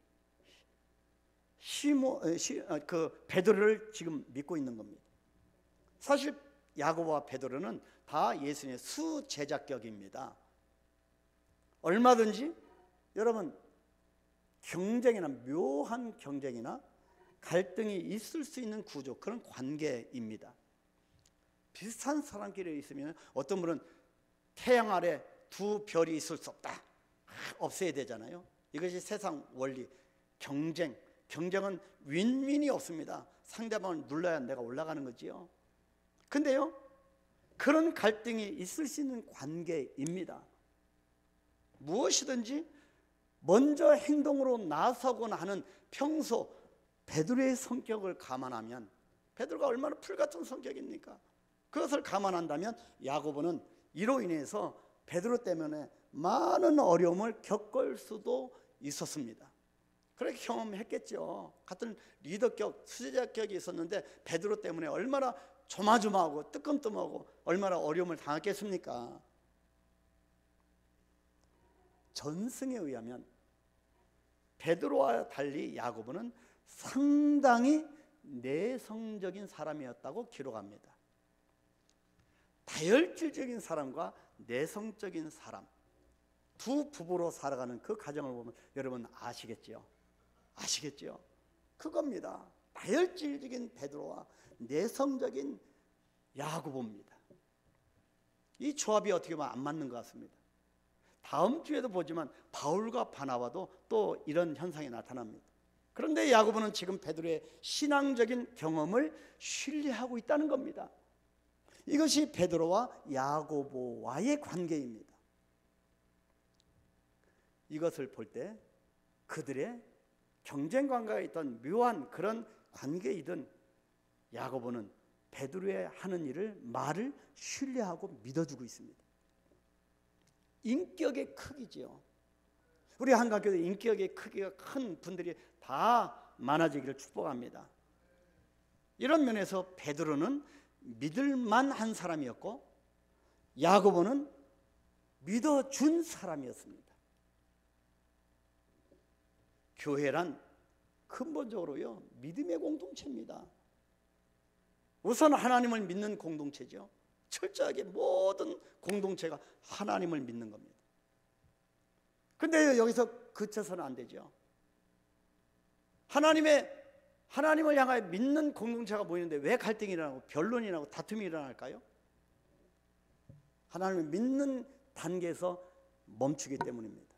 베드로를 지금 믿고 있는 겁니다. 사실 야고보와 베드로는 다 예수님의 수제자격입니다. 얼마든지 여러분 경쟁이나 묘한 경쟁이나 갈등이 있을 수 있는 구조, 그런 관계입니다. 비슷한 사람끼리 있으면 어떤 분은 태양 아래 두 별이 있을 수 없다, 없애야 되잖아요. 이것이 세상 원리. 경쟁은 윈윈이 없습니다. 상대방을 눌러야 내가 올라가는 거지요. 근데요, 그런 갈등이 있을 수 있는 관계입니다. 무엇이든지 먼저 행동으로 나서거나 하는 평소 베드로의 성격을 감안하면, 베드로가 얼마나 풀같은 성격입니까? 그것을 감안한다면 야고보는 이로 인해서 베드로 때문에 많은 어려움을 겪을 수도 있었습니다. 그렇게 경험했겠죠. 같은 리더격, 수제자격이 있었는데 베드로 때문에 얼마나 조마조마하고 뜨끔뜨끔하고 얼마나 어려움을 당했겠습니까? 전승에 의하면 베드로와 달리 야고보는 상당히 내성적인 사람이었다고 기록합니다. 다혈질적인 사람과 내성적인 사람, 두 부부로 살아가는 그 가정을 보면 여러분 아시겠죠? 그겁니다. 다혈질적인 베드로와 내성적인 야고보입니다. 이 조합이 어떻게 보면 안 맞는 것 같습니다. 다음 주에도 보지만 바울과 바나바도 또 이런 현상이 나타납니다. 그런데 야고보는 지금 베드로의 신앙적인 경험을 신뢰하고 있다는 겁니다. 이것이 베드로와 야고보와의 관계입니다. 이것을 볼 때 그들의 경쟁 관계가 있던 묘한 그런 관계이든 야고보는 베드로의 하는 말을 신뢰하고 믿어주고 있습니다. 인격의 크기죠. 우리 한국교회 인격의 크기가 큰 분들이 다 많아지기를 축복합니다. 이런 면에서 베드로는 믿을만한 사람이었고 야고보는 믿어준 사람이었습니다. 교회란 근본적으로요, 믿음의 공동체입니다. 우선 하나님을 믿는 공동체죠. 철저하게 모든 공동체가 하나님을 믿는 겁니다. 근데 여기서 그쳐서는 안 되죠. 하나님을 향하여 믿는 공동체가 모이는데 왜 갈등이 일어나고 변론이 일어나고 다툼이 일어날까요? 하나님을 믿는 단계에서 멈추기 때문입니다.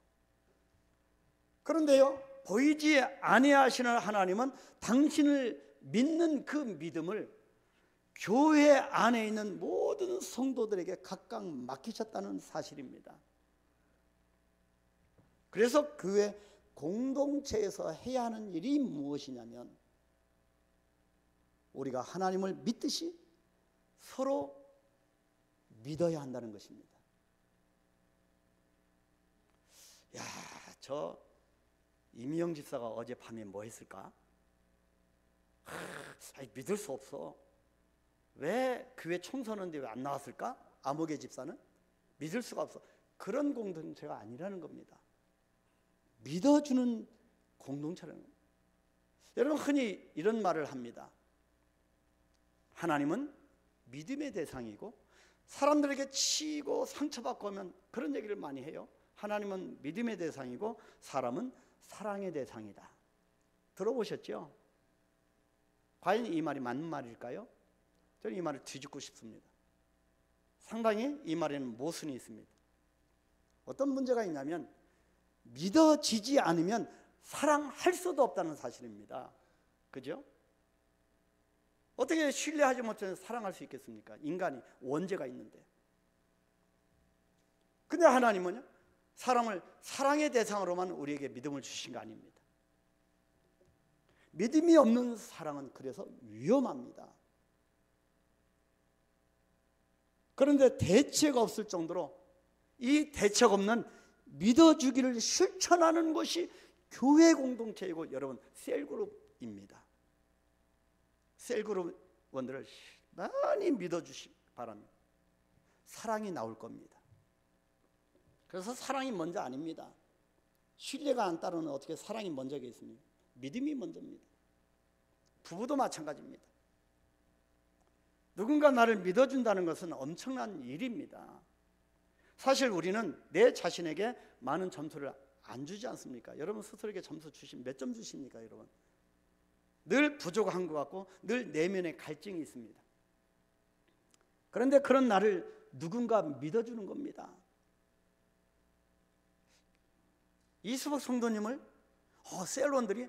그런데요, 보이지 아니하시는 하나님은 당신을 믿는 그 믿음을 교회 안에 있는 모든 성도들에게 각각 맡기셨다는 사실입니다. 그래서 교회 공동체에서 해야 하는 일이 무엇이냐면 우리가 하나님을 믿듯이 서로 믿어야 한다는 것입니다. 야, 저 이미영 집사가 어젯밤에 뭐 했을까? 믿을 수 없어. 왜 교회 총서는데 왜 안 나왔을까? 아무개 집사는 믿을 수가 없어. 그런 공동체가 아니라는 겁니다. 믿어주는 공동체라는 겁니다. 여러분 흔히 이런 말을 합니다. 하나님은 믿음의 대상이고 사람들에게 치고 상처받고 하면 그런 얘기를 많이 해요. 하나님은 믿음의 대상이고 사람은 사랑의 대상이다. 들어보셨죠? 과연 이 말이 맞는 말일까요? 저는 이 말을 뒤집고 싶습니다. 상당히 이 말에는 모순이 있습니다. 어떤 문제가 있냐면 믿어지지 않으면 사랑할 수도 없다는 사실입니다. 그죠? 어떻게 신뢰하지 못해서 사랑할 수 있겠습니까? 인간이 원죄가 있는데. 근데 하나님은요, 사랑의 대상으로만 우리에게 믿음을 주신 거 아닙니다. 믿음이 없는 사랑은 그래서 위험합니다. 그런데 대책 없을 정도로 이 대책 없는 믿어주기를 실천하는 것이 교회 공동체이고 여러분 셀그룹입니다. 셀그룹원들을 많이 믿어주시기 바랍니다. 사랑이 나올 겁니다. 그래서 사랑이 먼저 아닙니다. 신뢰가 안 따르는 어떻게 사랑이 먼저겠습니까? 믿음이 먼저입니다. 부부도 마찬가지입니다. 누군가 나를 믿어준다는 것은 엄청난 일입니다. 사실 우리는 내 자신에게 많은 점수를 안 주지 않습니까? 여러분 스스로에게 점수 주시면 몇 점 주십니까? 여러분 늘 부족한 것 같고 늘 내면에 갈증이 있습니다. 그런데 그런 나를 누군가 믿어주는 겁니다. 이수복 성도님을 셀원들이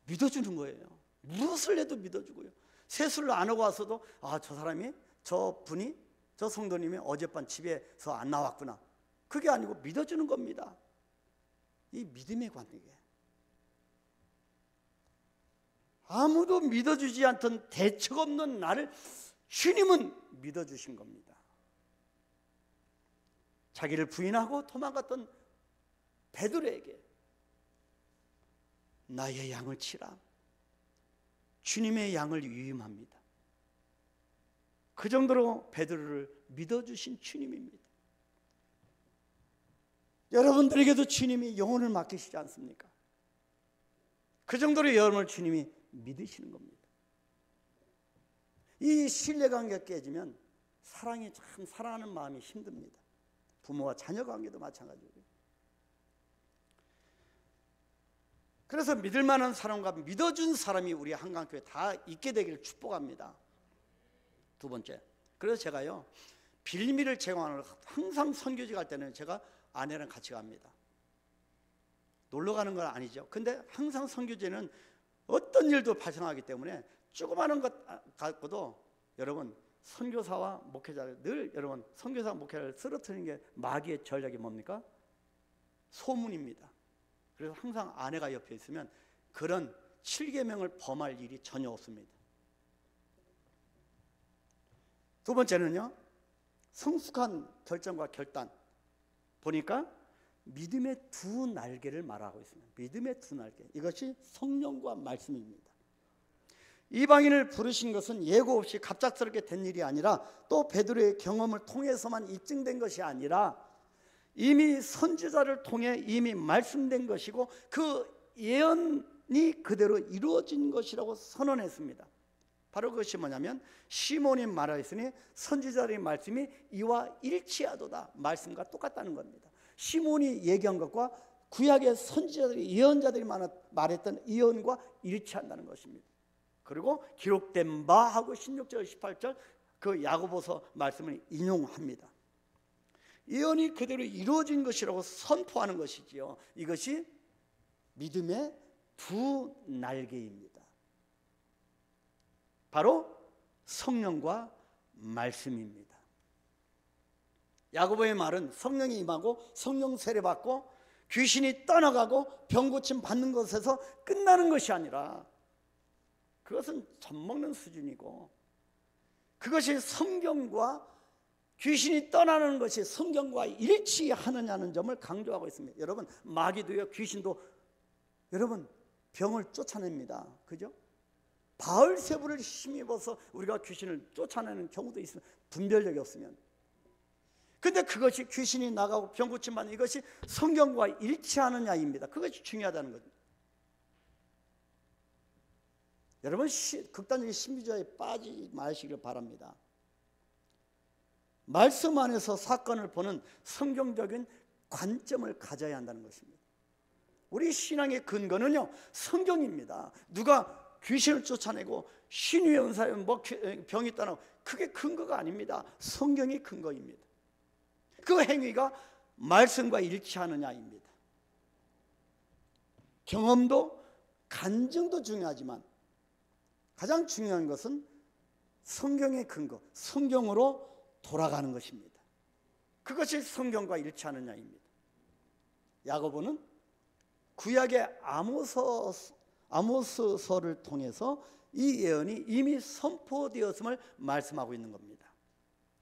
믿어주는 거예요. 무엇을 해도 믿어주고요. 세수를 안 하고 와서도 저 사람이, 저 분이, 저 성도님이 어젯밤 집에서 안 나왔구나. 그게 아니고 믿어주는 겁니다. 이 믿음의 관계. 아무도 믿어주지 않던 대책 없는 나를 주님은 믿어주신 겁니다. 자기를 부인하고 도망갔던 베드로에게 나의 양을 치라. 주님의 양을 위임합니다. 그 정도로 베드로를 믿어주신 주님입니다. 여러분들에게도 주님이 영혼을 맡기시지 않습니까? 그 정도로 여러분을 주님이 믿으시는 겁니다. 이 신뢰관계가 깨지면 사랑이 참 사랑하는 마음이 힘듭니다. 부모와 자녀 관계도 마찬가지고요. 그래서 믿을 만한 사람과 믿어준 사람이 우리 한강교회 다 있게 되기를 축복합니다. 두 번째, 그래서 제가요 빌미를 제공하는 항상 선교지 갈 때는 제가 아내랑 같이 갑니다. 놀러 가는 건 아니죠. 근데 항상 선교지는 어떤 일도 발생하기 때문에 조그마한 것 갖고도 여러분 선교사와 목회자를 늘 여러분 선교사 목회를 쓰러뜨리는 게 마귀의 전략이 뭡니까? 소문입니다. 그래서 항상 아내가 옆에 있으면 그런 7계명을 범할 일이 전혀 없습니다. 두 번째는요, 성숙한 결정과 결단. 보니까 믿음의 두 날개를 말하고 있습니다. 믿음의 두 날개. 이것이 성령과 말씀입니다. 이방인을 부르신 것은 예고 없이 갑작스럽게 된 일이 아니라 또 베드로의 경험을 통해서만 입증된 것이 아니라 이미 선지자를 통해 이미 말씀된 것이고 그 예언이 그대로 이루어진 것이라고 선언했습니다. 바로 그것이 뭐냐면 시몬이 말하였으니 선지자의 말씀이 이와 일치하도다. 말씀과 똑같다는 겁니다. 시몬이 얘기한 것과 구약의 선지자들이 예언자들이 말했던 예언과 일치한다는 것입니다. 그리고 기록된 바 하고 16절 18절 그 야고보서 말씀을 인용합니다. 예언이 그대로 이루어진 것이라고 선포하는 것이지요. 이것이 믿음의 두 날개입니다. 바로 성령과 말씀입니다. 야고보의 말은 성령이 임하고 성령 세례받고 귀신이 떠나가고 병 고침 받는 것에서 끝나는 것이 아니라 그것은 젖먹는 수준이고 그것이 성경과 귀신이 떠나는 것이 성경과 일치하느냐는 점을 강조하고 있습니다. 여러분 마귀도요 귀신도 여러분 병을 쫓아냅니다. 그죠? 바알세불을 힘입어서 우리가 귀신을 쫓아내는 경우도 있습니다. 분별력이 없으면. 근데 그것이 귀신이 나가고 병 고침 받는 이것이 성경과 일치하느냐입니다. 그것이 중요하다는 거죠. 여러분 극단적인 신비주의에 빠지지 마시길 바랍니다. 말씀 안에서 사건을 보는 성경적인 관점을 가져야 한다는 것입니다. 우리 신앙의 근거는요 성경입니다. 누가 귀신을 쫓아내고 신유의 은사에 병이 떠나고 그게 근거가 아닙니다. 성경이 근거입니다. 그 행위가 말씀과 일치하느냐입니다. 경험도 간증도 중요하지만 가장 중요한 것은 성경의 근거, 성경으로 돌아가는 것입니다. 그것이 성경과 일치하느냐입니다. 야고보는 구약의 아모스서를 통해서 이 예언이 이미 선포되었음을 말씀하고 있는 겁니다.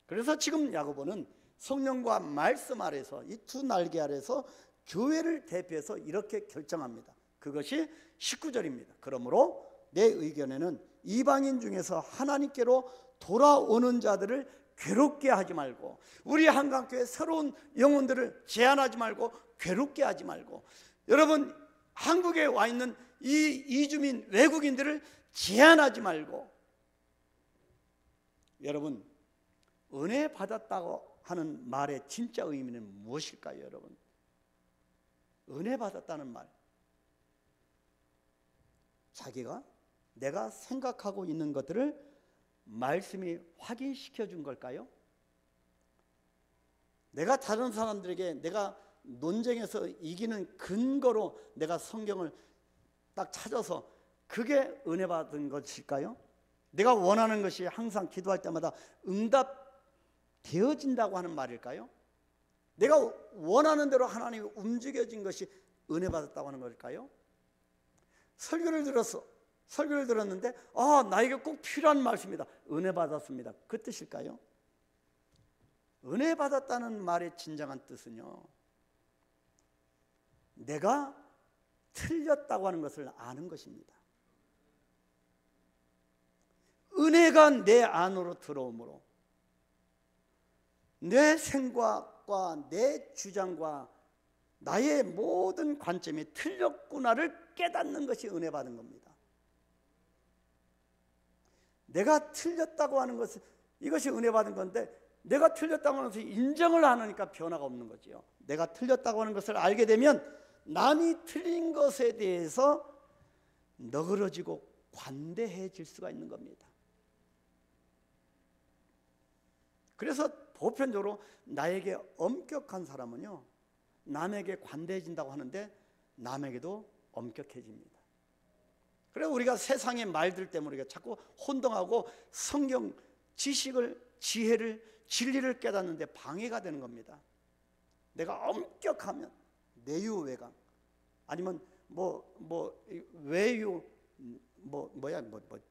그래서 지금 야고보는 성령과 말씀 아래서, 이 두 날개 아래서 교회를 대표해서 이렇게 결정합니다. 그것이 19절입니다. 그러므로 내 의견에는 이방인 중에서 하나님께로 돌아오는 자들을 괴롭게 하지 말고, 우리 한강교회 새로운 영혼들을 제한하지 말고 괴롭게 하지 말고, 여러분 한국에 와 있는 이 이주민 외국인들을 제한하지 말고, 여러분 은혜 받았다고 하는 말의 진짜 의미는 무엇일까요? 여러분, 은혜 받았다는 말, 자기가 내가 생각하고 있는 것들을 말씀이 확인시켜 준 걸까요? 내가 다른 사람들에게 내가 논쟁에서 이기는 근거로 내가 성경을 딱 찾아서 그게 은혜 받은 것일까요? 내가 원하는 것이 항상 기도할 때마다 응답되어진다고 하는 말일까요? 내가 원하는 대로 하나님이 움직여진 것이 은혜 받았다고 하는 걸까요? 설교를 들었는데 나에게 꼭 필요한 말씀이다, 은혜 받았습니다, 그 뜻일까요? 은혜 받았다는 말의 진정한 뜻은요, 내가 틀렸다고 하는 것을 아는 것입니다. 은혜가 내 안으로 들어오므로 내 생각과 내 주장과 나의 모든 관점이 틀렸구나를 깨닫는 것이 은혜 받은 겁니다. 내가 틀렸다고 하는 것은, 이것이 은혜 받은 건데, 내가 틀렸다고 하는 것을 인정을 안 하니까 변화가 없는 거지요. 내가 틀렸다고 하는 것을 알게 되면 남이 틀린 것에 대해서 너그러지고 관대해질 수가 있는 겁니다. 그래서 보편적으로 나에게 엄격한 사람은요, 남에게 관대해진다고 하는데 남에게도 엄격해집니다. 그래서 우리가 세상의 말들 때문에 우리가 자꾸 혼동하고 성경 지식을, 지혜를, 진리를 깨닫는데 방해가 되는 겁니다. 내가 엄격하면 내유외강, 아니면 외유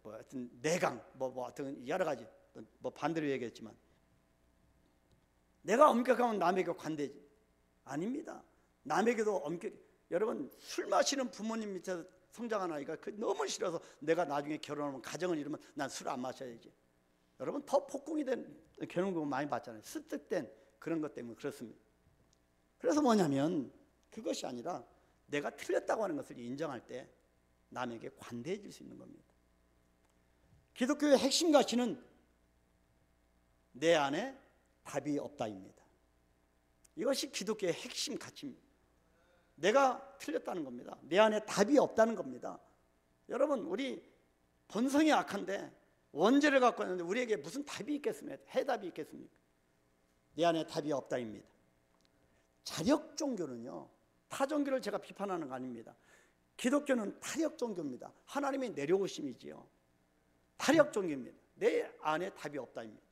하여튼 내강, 하여튼 여러 가지 반대로 얘기했지만, 내가 엄격하면 남에게 관대지, 아닙니다. 남에게도 엄격. 여러분, 술 마시는 부모님 밑에서 성장한 아이가 너무 싫어서 내가 나중에 결혼하면 가정을 이루면 난 술 안 마셔야지. 여러분, 더 폭풍이 된 결혼금 많이 받잖아요. 습득된 그런 것 때문에 그렇습니다. 그래서 뭐냐면, 그것이 아니라 내가 틀렸다고 하는 것을 인정할 때 남에게 관대해질 수 있는 겁니다. 기독교의 핵심 가치는 내 안에 답이 없다입니다. 이것이 기독교의 핵심 가치입니다. 내가 틀렸다는 겁니다. 내 안에 답이 없다는 겁니다. 여러분, 우리 본성이 악한데 원죄를 갖고 있는데 우리에게 무슨 답이 있겠습니까? 해답이 있겠습니까? 내 안에 답이 없다입니다. 자력 종교는요, 타 종교를 제가 비판하는 거 아닙니다. 기독교는 타력 종교입니다. 하나님의 내려오심이지요. 타력 종교입니다. 내 안에 답이 없다입니다.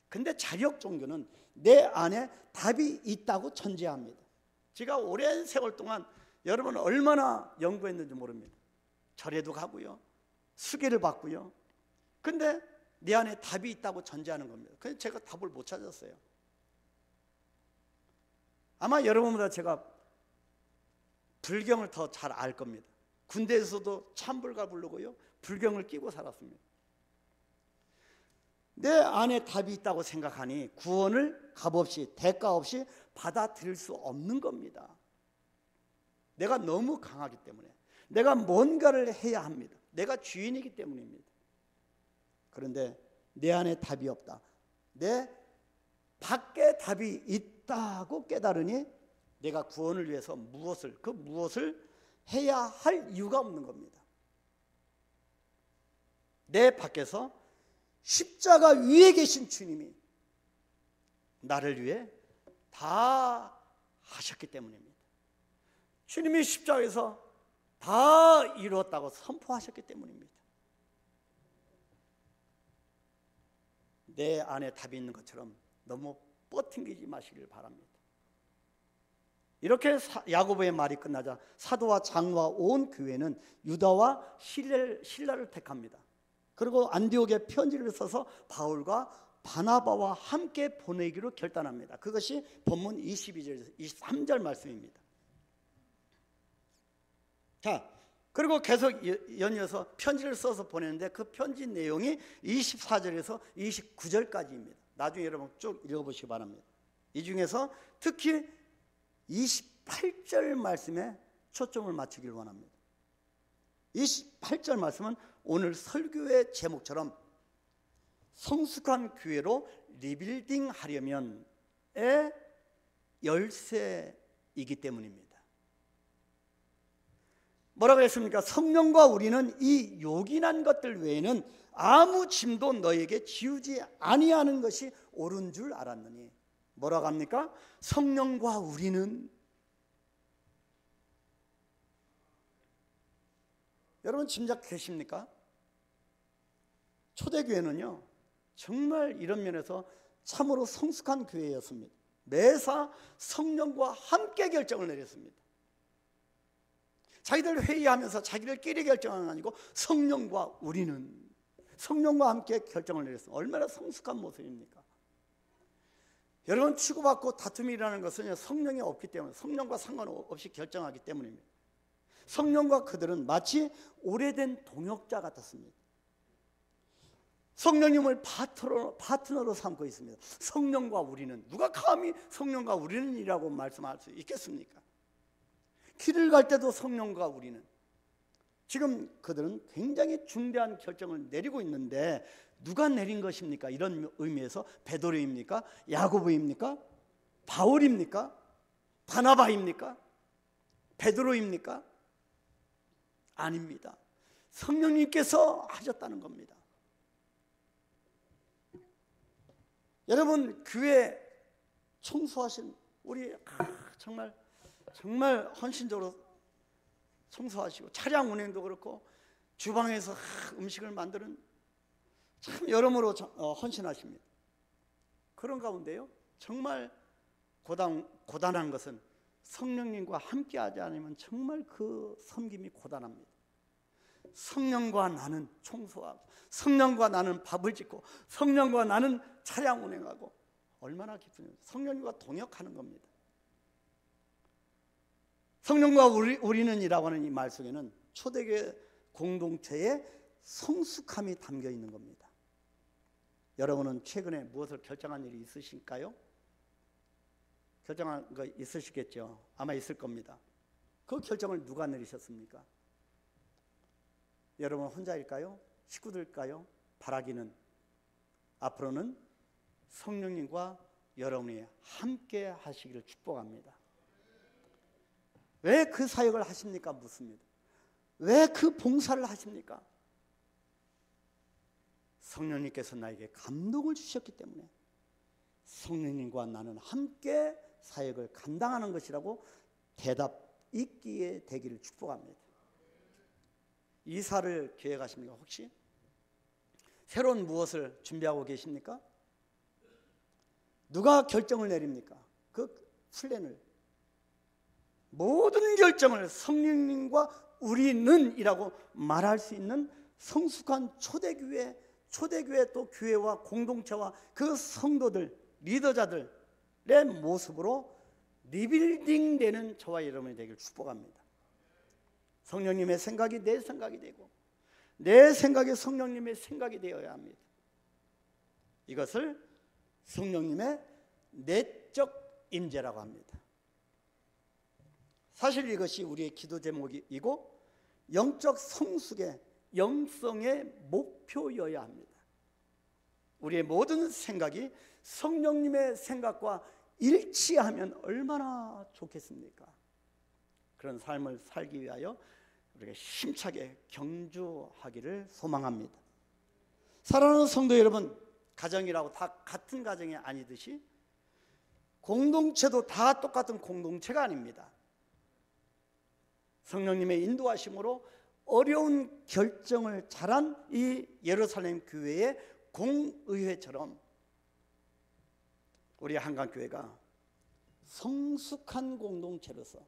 근데 자력 종교는 내 안에 답이 있다고 전제합니다. 제가 오랜 세월 동안 여러분 얼마나 연구했는지 모릅니다. 절에도 가고요, 수계를 받고요. 근데 내 안에 답이 있다고 전제하는 겁니다. 그래서 제가 답을 못 찾았어요. 아마 여러분보다 제가 불경을 더 잘 알 겁니다. 군대에서도 참불가 부르고요, 불경을 끼고 살았습니다. 내 안에 답이 있다고 생각하니 구원을 값없이, 대가 없이 받아들일 수 없는 겁니다. 내가 너무 강하기 때문에, 내가 뭔가를 해야 합니다. 내가 주인이기 때문입니다. 그런데 내 안에 답이 없다, 내 밖에 답이 있다고 깨달으니 내가 구원을 위해서 무엇을 해야 할 이유가 없는 겁니다. 내 밖에서 십자가 위에 계신 주님이 나를 위해 다 하셨기 때문입니다. 주님이 십자가에서 다 이루었다고 선포하셨기 때문입니다. 내 안에 답이 있는 것처럼 너무 뻗팅기지 마시길 바랍니다. 이렇게 야고보의 말이 끝나자 사도와 장로와 온 교회는 유다와 실라를 택합니다. 그리고 안디옥에 편지를 써서 바울과 바나바와 함께 보내기로 결단합니다. 그것이 본문 22절 23절 말씀입니다. 자, 그리고 계속 연이어서 편지를 써서 보내는데 그 편지 내용이 24절에서 29절까지입니다. 나중에 여러분 쭉 읽어보시기 바랍니다. 이 중에서 특히 28절 말씀에 초점을 맞추기를 원합니다. 28절 말씀은 오늘 설교의 제목처럼 성숙한 교회로 리빌딩 하려면의 열쇠이기 때문입니다. 뭐라고 했습니까? 성령과 우리는 이 요긴한 것들 외에는 아무 짐도 너에게 지우지 아니하는 것이 옳은 줄 알았느니. 뭐라고 합니까? 성령과 우리는, 여러분 짐작되십니까? 초대교회는요 정말 이런 면에서 참으로 성숙한 교회였습니다. 매사 성령과 함께 결정을 내렸습니다. 자기들 회의하면서 자기들끼리 결정하는 게 아니고 성령과 우리는, 성령과 함께 결정을 내렸습니다. 얼마나 성숙한 모습입니까? 여러분 치고받고 다툼이 일어나는 것은 성령이 없기 때문에, 성령과 상관없이 결정하기 때문입니다. 성령과 그들은 마치 오래된 동역자 같았습니다. 성령님을 파트너로 삼고 있습니다. 성령과 우리는, 누가 감히 성령과 우리는이라고 말씀할 수 있겠습니까? 길을 갈 때도 성령과 우리는. 지금 그들은 굉장히 중대한 결정을 내리고 있는데 누가 내린 것입니까? 이런 의미에서 베드로입니까? 야고보입니까? 바울입니까? 바나바입니까? 베드로입니까? 아닙니다. 성령님께서 하셨다는 겁니다. 여러분 교회 청소하신 우리 정말 헌신적으로 청소하시고 차량 운행도 그렇고 주방에서 음식을 만드는 참 여러모로 헌신하십니다. 그런 가운데요 정말 고단한 것은 성령님과 함께하지 않으면 정말 그 섬김이 고단합니다. 성령과 나는 청소하고, 성령과 나는 밥을 짓고, 성령과 나는 차량 운행하고, 얼마나 기쁘냐. 성령님과 동역하는 겁니다. 성령과 우리는이라고 하는 이 말 속에는 초대교회 공동체의 성숙함이 담겨 있는 겁니다. 여러분은 최근에 무엇을 결정한 일이 있으실까요? 결정한 거 있으시겠죠? 아마 있을 겁니다. 그 결정을 누가 내리셨습니까? 여러분 혼자일까요? 식구들일까요? 바라기는 앞으로는 성령님과 여러분이 함께 하시기를 축복합니다. 왜 그 사역을 하십니까? 묻습니다. 왜 그 봉사를 하십니까? 성령님께서 나에게 감동을 주셨기 때문에 성령님과 나는 함께 사역을 감당하는 것이라고 대답 있기에 되기를 축복합니다. 이사를 계획하십니까? 혹시 새로운 무엇을 준비하고 계십니까? 누가 결정을 내립니까? 그 플랜을, 모든 결정을 성령님과 우리는이라고 말할 수 있는 성숙한 초대교회 또 교회와 공동체와 그 성도들, 리더자들의 모습으로 리빌딩 되는 저와 여러분이 되기를 축복합니다. 성령님의 생각이 내 생각이 되고 내 생각이 성령님의 생각이 되어야 합니다. 이것을 성령님의 내적 임재라고 합니다. 사실 이것이 우리의 기도 제목이고 영적 성숙의 영성의 목표여야 합니다. 우리의 모든 생각이 성령님의 생각과 일치하면 얼마나 좋겠습니까? 그런 삶을 살기 위하여 우리가 힘차게 경주하기를 소망합니다. 사랑하는 성도 여러분, 가정이라고 다 같은 가정이 아니듯이 공동체도 다 똑같은 공동체가 아닙니다. 성령님의 인도하심으로 어려운 결정을 잘한 이 예루살렘 교회의 공의회처럼 우리 한강교회가 성숙한 공동체로서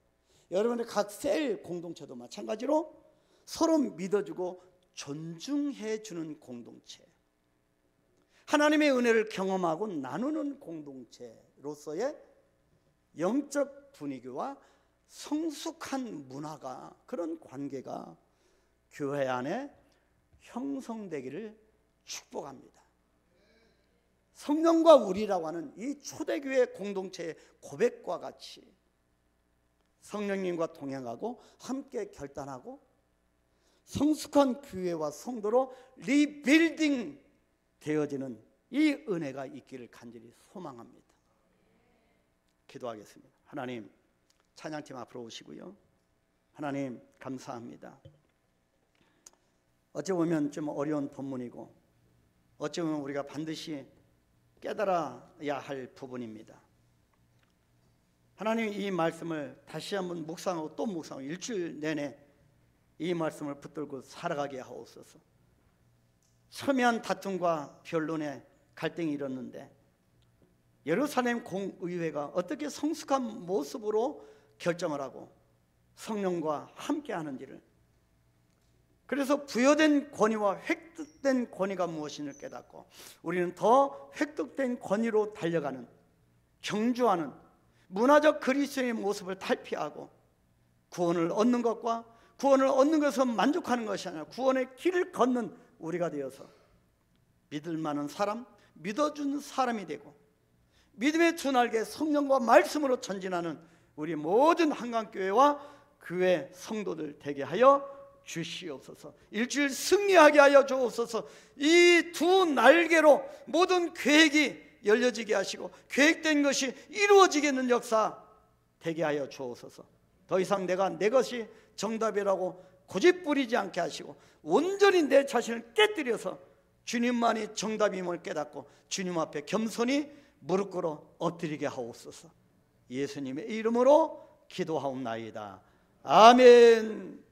여러분의 각 셀 공동체도 마찬가지로 서로 믿어주고 존중해주는 공동체, 하나님의 은혜를 경험하고 나누는 공동체로서의 영적 분위기와 성숙한 문화가, 그런 관계가 교회 안에 형성되기를 축복합니다. 성령과 우리라고 하는 이 초대교회 공동체의 고백과 같이 성령님과 동행하고 함께 결단하고 성숙한 교회와 성도로 리빌딩 되어지는 이 은혜가 있기를 간절히 소망합니다. 기도하겠습니다. 하나님, 찬양팀 앞으로 오시고요. 하나님, 감사합니다. 어찌 보면 좀 어려운 본문이고 어찌 보면 우리가 반드시 깨달아야 할 부분입니다. 하나님, 이 말씀을 다시 한번 묵상하고 또 묵상하고 일주일 내내 이 말씀을 붙들고 살아가게 하옵소서. 첨예한 다툼과 변론에 갈등이 일었는데 예루살렘 공의회가 어떻게 성숙한 모습으로 결정을 하고 성령과 함께 하는지를, 그래서 부여된 권위와 획득된 권위가 무엇인지를 깨닫고 우리는 더 획득된 권위로 달려가는, 경주하는 문화적 그리스도의 모습을 탈피하고 구원을 얻는 것과 구원을 얻는 것은 만족하는 것이 아니라 구원의 길을 걷는 우리가 되어서 믿을 만한 사람, 믿어주는 사람이 되고 믿음의 두 날개 성령과 말씀으로 전진하는 우리 모든 한강교회와 교회 성도들 되게 하여 주시옵소서. 일주일 승리하게 하여 주옵소서. 이 두 날개로 모든 계획이 열려지게 하시고 계획된 것이 이루어지겠는 역사 되게 하여 주옵소서. 더 이상 내가 내 것이 정답이라고 고집부리지 않게 하시고 온전히 내 자신을 깨뜨려서 주님만이 정답임을 깨닫고 주님 앞에 겸손히 무릎 꿇어 엎드리게 하옵소서. 예수님의 이름으로 기도하옵나이다. 아멘.